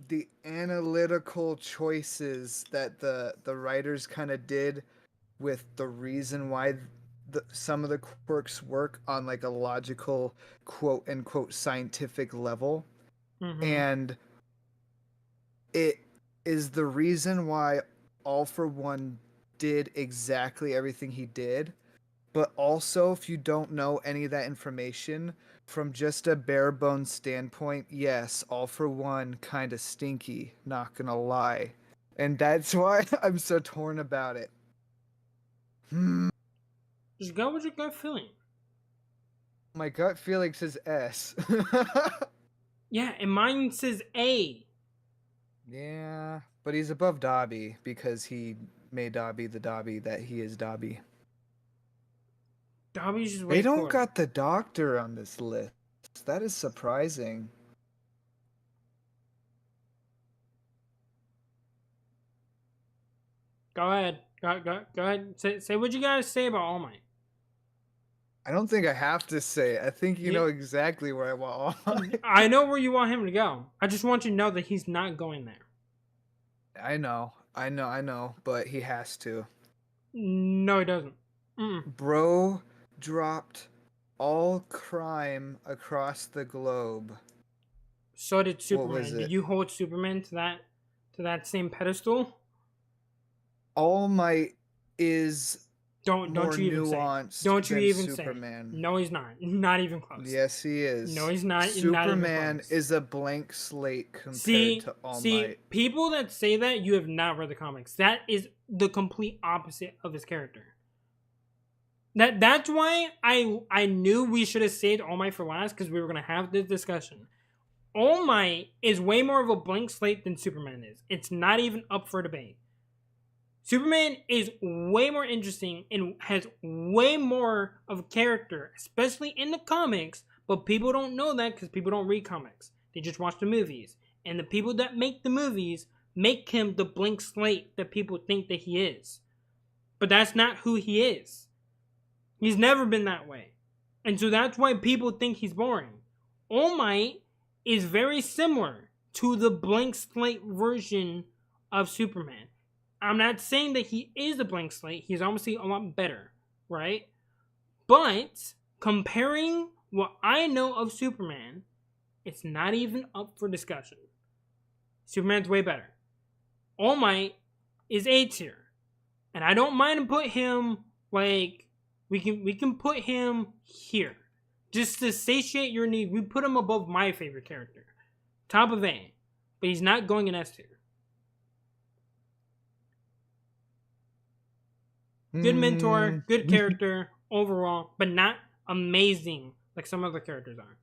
the analytical choices that the writers kind of did with the reason why some of the quirks work on like a logical quote unquote scientific level, and it is the reason why All For One did exactly everything he did. But also, if you don't know any of that information, from just a bare bones standpoint, yes, All For One kind of stinky, not gonna lie. And that's why I'm so torn about it. Just go with your gut feeling. My gut feeling says S. Yeah, and mine says A. Yeah, but he's above Dobby because he made Dobby the Dobby that he is Dobby. Dobby's just way They don't cooler. got the Doctor on this list. That is surprising. Go ahead. Go ahead. Say what you gotta say about All Might. I don't think I have to say it. I think you Yeah. know exactly where I want All Might. I know where you want him to go. I just want you to know that he's not going there. I know, but he has to. No, he doesn't. Bro dropped all crime across the globe. So did Superman. was Did it? you hold Superman to that same pedestal? All Might is Don't more you even say. nuanced Don't you than even Superman. say. No, he's not. Not even close. Yes, he is. No, he's not. Not even Superman close. is a blank slate compared to All See, Might. people that say that, you have not read the comics. That is the complete opposite of his character. That's why I knew we should have saved All Might for last, because we were gonna have this discussion. All Might is way more of a blank slate than Superman is. It's not even up for debate. Superman is way more interesting and has way more of a character, especially in the comics, but people don't know that because people don't read comics. They just watch the movies. And the people that make the movies make him the blank slate that people think that he is. But that's not who he is. He's never been that way. And so that's why people think he's boring. All Might is very similar to the blank slate version of Superman. I'm not saying that he is a blank slate. He's obviously a lot better, right? But comparing what I know of Superman, it's not even up for discussion. Superman's way better. All Might is A tier. And I don't mind to put him like we can put him here. Just to satiate your need, we put him above my favorite character. Top of A. But he's not going in S tier. Good mentor, good character overall, but not amazing like some other characters are.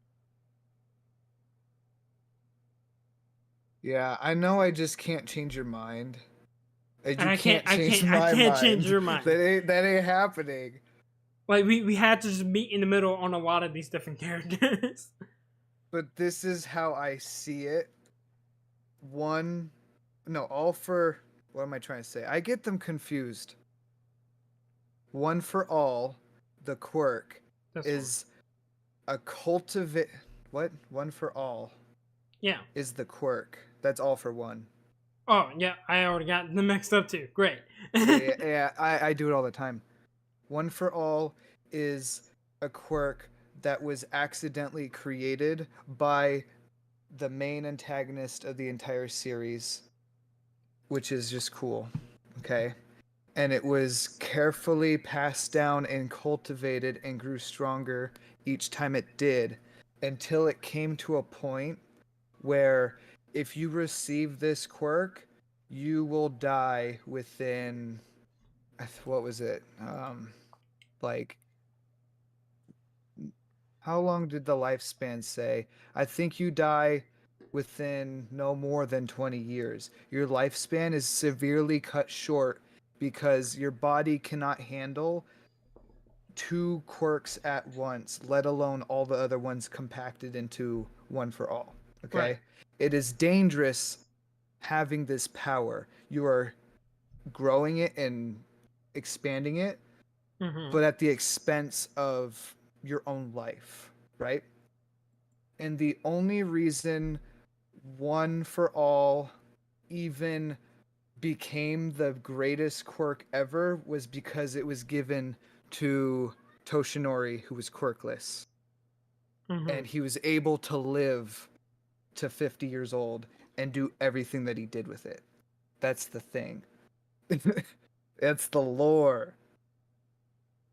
Yeah, I know I just can't change your mind. And I you can't change my mind. change your mind. That ain't happening. Like we had to just meet in the middle on a lot of these different characters. But this is how I see it. All for, what am I trying to say? I get them confused. One for all, the quirk, is a cultivate. What? One for all. Yeah. Is the quirk. That's all for one. Oh, yeah, I already got them mixed up too. Great. I do it all the time. One for all is a quirk that was accidentally created by the main antagonist of the entire series, which is just cool. Okay? And it was carefully passed down and cultivated and grew stronger each time it did, until it came to a point where if you receive this quirk, you will die within, what was it? Like, how long did the lifespan say? I think you die within no more than 20 years. Your lifespan is severely cut short because your body cannot handle 2 quirks at once, let alone all the other ones compacted into one for all. Okay? Right. It is dangerous having this power. You are growing it and expanding it, but at the expense of your own life, right? And the only reason one for all even became the greatest quirk ever was because it was given to Toshinori, who was quirkless. And he was able to live to 50 years old and do everything that he did with it. That's the thing. That's the lore.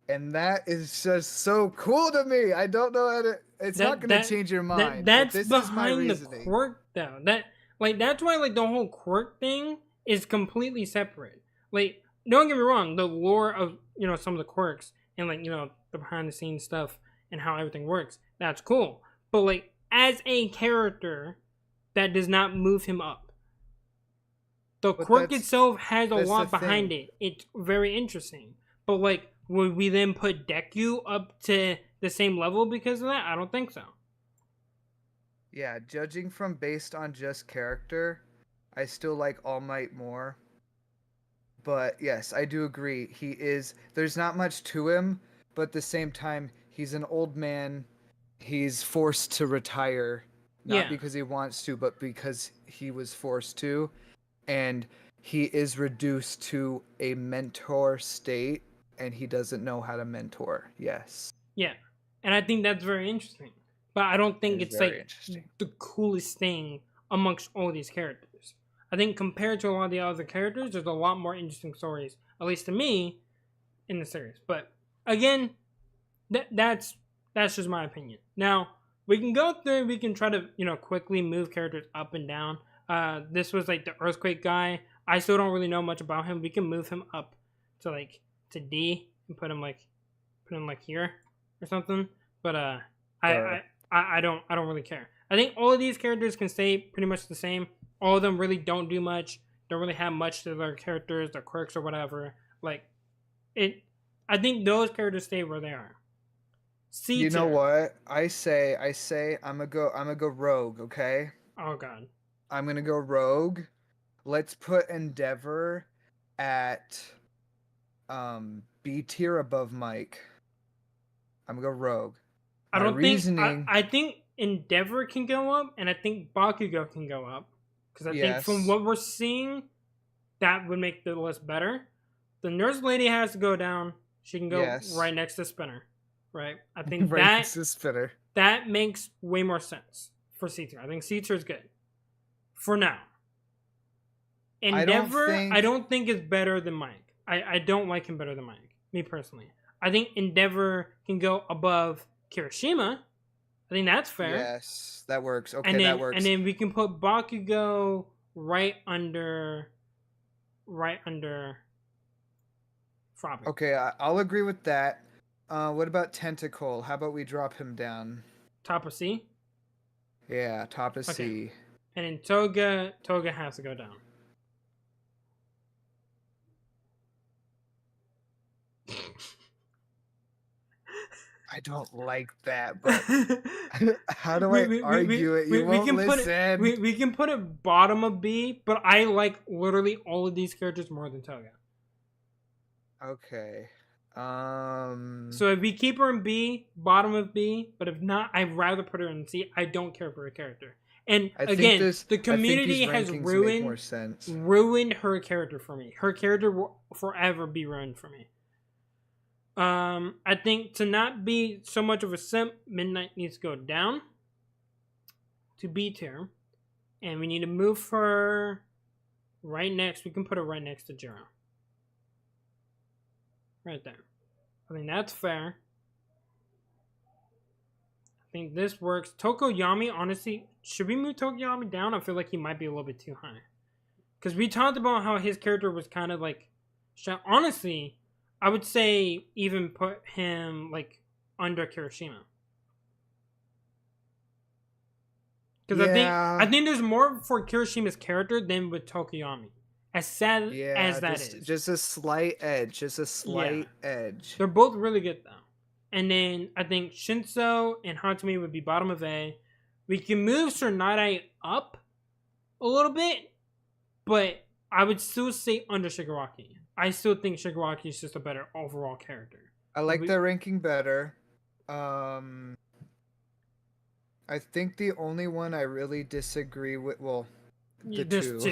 And that is just so cool to me. I don't know how to. It's not going to change your mind. That's this behind is my the quirk, though. That's why the whole quirk thing is completely separate. Like, don't get me wrong, the lore of some of the quirks and the behind the scenes stuff and how everything works, that's cool. But as a character, that does not move him up. The quirk itself has a lot behind it. It's very interesting. But would we then put Deku up to the same level because of that? I don't think so. Yeah, judging from based on just character, I still like All Might more. But yes, I do agree. There's not much to him, but at the same time, he's an old man. He's forced to retire. Not because he wants to, but because he was forced to. And he is reduced to a mentor state, and he doesn't know how to mentor. Yes. Yeah. And I think that's very interesting. But I don't think it's the coolest thing amongst all these characters. I think compared to a lot of the other characters, there's a lot more interesting stories, at least to me, in the series. But again, that's just my opinion. Now, we can go through, we can try to, quickly move characters up and down. This was the Earthquake guy. I still don't really know much about him. We can move him up to to D and put him here or something. But I don't really care. I think all of these characters can stay pretty much the same. All of them really don't do much. Don't really have much to their characters, their quirks or whatever. I think those characters stay where they are. C-tier. You know what? I say I'm gonna go rogue, okay? Oh god. I'm gonna go rogue. Let's put Endeavor at B tier above Mike. I'm gonna go rogue. I think Endeavor can go up, and I think Bakugo can go up. Because I think from what we're seeing, that would make the list better. The Nurse Lady has to go down. She can go right next to Spinner. Right? I think next to Spinner. That makes way more sense for C tier. I think C tier is good. For now. Endeavor, I don't think is better than Mike. I don't like him better than Mike. Me personally. I think Endeavor can go above Kirishima. I think that's fair. Yes, that works. Okay, and then, that works. And then we can put Bakugo right under Frobby. Okay, I'll agree with that. What about Tentacle? How about we drop him down? Top of C? Yeah, top of C. And then Toga has to go down. I don't like that, but how do I argue it? You won't listen. We can put it bottom of B, but I like literally all of these characters more than Toga. Okay. So if we keep her in B, bottom of B, but if not, I'd rather put her in C. I don't care for her character. And again, the community has ruined her character for me. Her character will forever be ruined for me. I think to not be so much of a simp, Midnight needs to go down to B tier. And we need to move her right next. We can put her right next to Jiro. Right there. I think that's fair. I think this works. Tokoyami, honestly, should we move Tokoyami down? I feel like he might be a little bit too high. Because we talked about how his character was kind of like... Honestly, I would say even put him like under Kirishima. Because I think there's more for Kirishima's character than with Tokoyami. As sad as that is. Just a slight edge. Edge. They're both really good though. And then I think Shinso and Hatsumi would be bottom of A. We can move Tsunade up a little bit, but I would still say under Shigaraki. I still think Shigaraki is just a better overall character. I like the ranking better. I think the only one I really disagree with, There's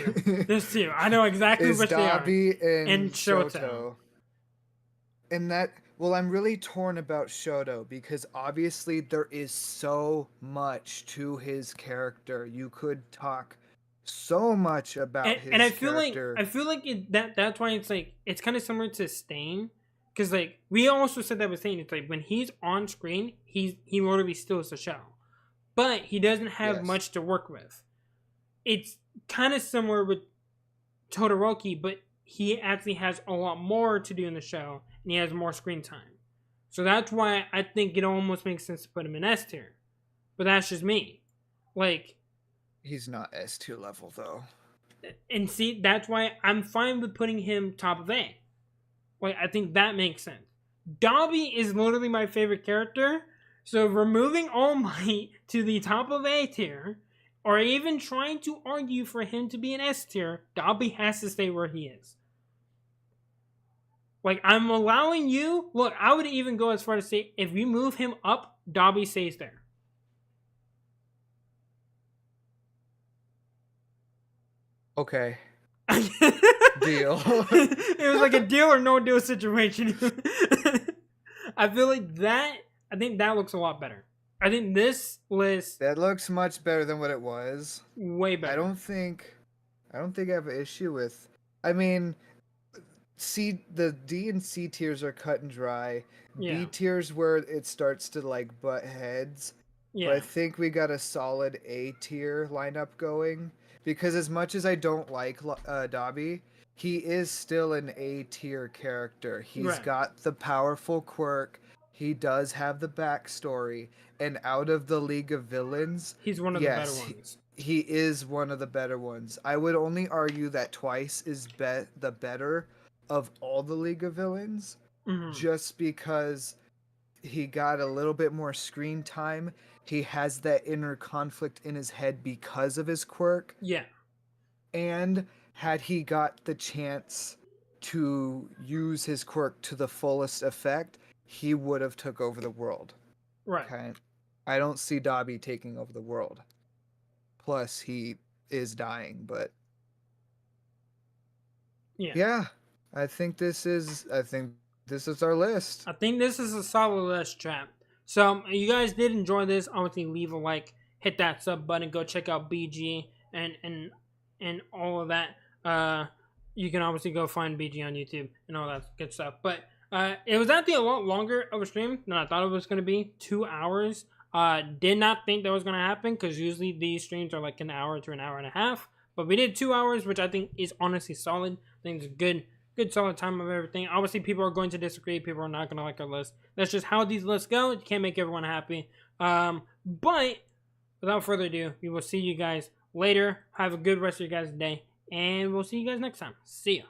two. I know exactly which they are. Dabi and Shoto. And that, I'm really torn about Shoto because obviously there is so much to his character. You could talk so much about his character. And I feel like that's why it's like it's kind of similar to Stain, because like we also said that with Stain. It's like when he's on screen, he literally steals the show, but he doesn't have much to work with. It's kind of similar with Todoroki, but he actually has a lot more to do in the show, and he has more screen time. So that's why I think it almost makes sense to put him in S tier. But that's just me. Like, he's not S2 level though. And see, that's why I'm fine with putting him top of A. Like, I think that makes sense. Dabi is literally my favorite character. So removing All Might to the top of A tier, or even trying to argue for him to be an S tier, Dabi has to stay where he is. Like, I'm allowing you... Look, I would even go as far to say, if we move him up, Dabi stays there. Okay. Deal. It was like a deal or no deal situation. I feel like that... I think that looks a lot better. I think this list... That looks much better than what it was. Way better. I don't think I have an issue with... I mean, the D and C tiers are cut and dry. Yeah. B tiers where it starts to like butt heads. Yeah. But I think we got a solid A tier lineup going. Because as much as I don't like Dabi, he is still an A tier character. He's got the powerful quirk. He does have the backstory, and out of the League of Villains, he's one of the better ones. He is one of the better ones. I would only argue that Twice is the better of all the League of Villains, just because he got a little bit more screen time. He has that inner conflict in his head because of his quirk. Yeah. And had he got the chance to use his quirk to the fullest effect, he would have took over the world. Right. Okay? I don't see Dabi taking over the world. Plus, he is dying, but... Yeah. I think this is our list. I think this is a solid list, chat. So, you guys did enjoy this. Obviously, leave a like, hit that sub button, go check out BG and all of that. You can obviously go find BG on YouTube and all that good stuff. But It was actually a lot longer of a stream than I thought it was going to be. 2 hours. Did not think that was going to happen because usually these streams are like an hour to an hour and a half. But we did 2 hours, which I think is honestly solid. I think it's a good solid time of everything. Obviously, people are going to disagree. People are not going to like our list. That's just how these lists go. You can't make everyone happy. But without further ado, we will see you guys later. Have a good rest of your guys' day. And we'll see you guys next time. See ya.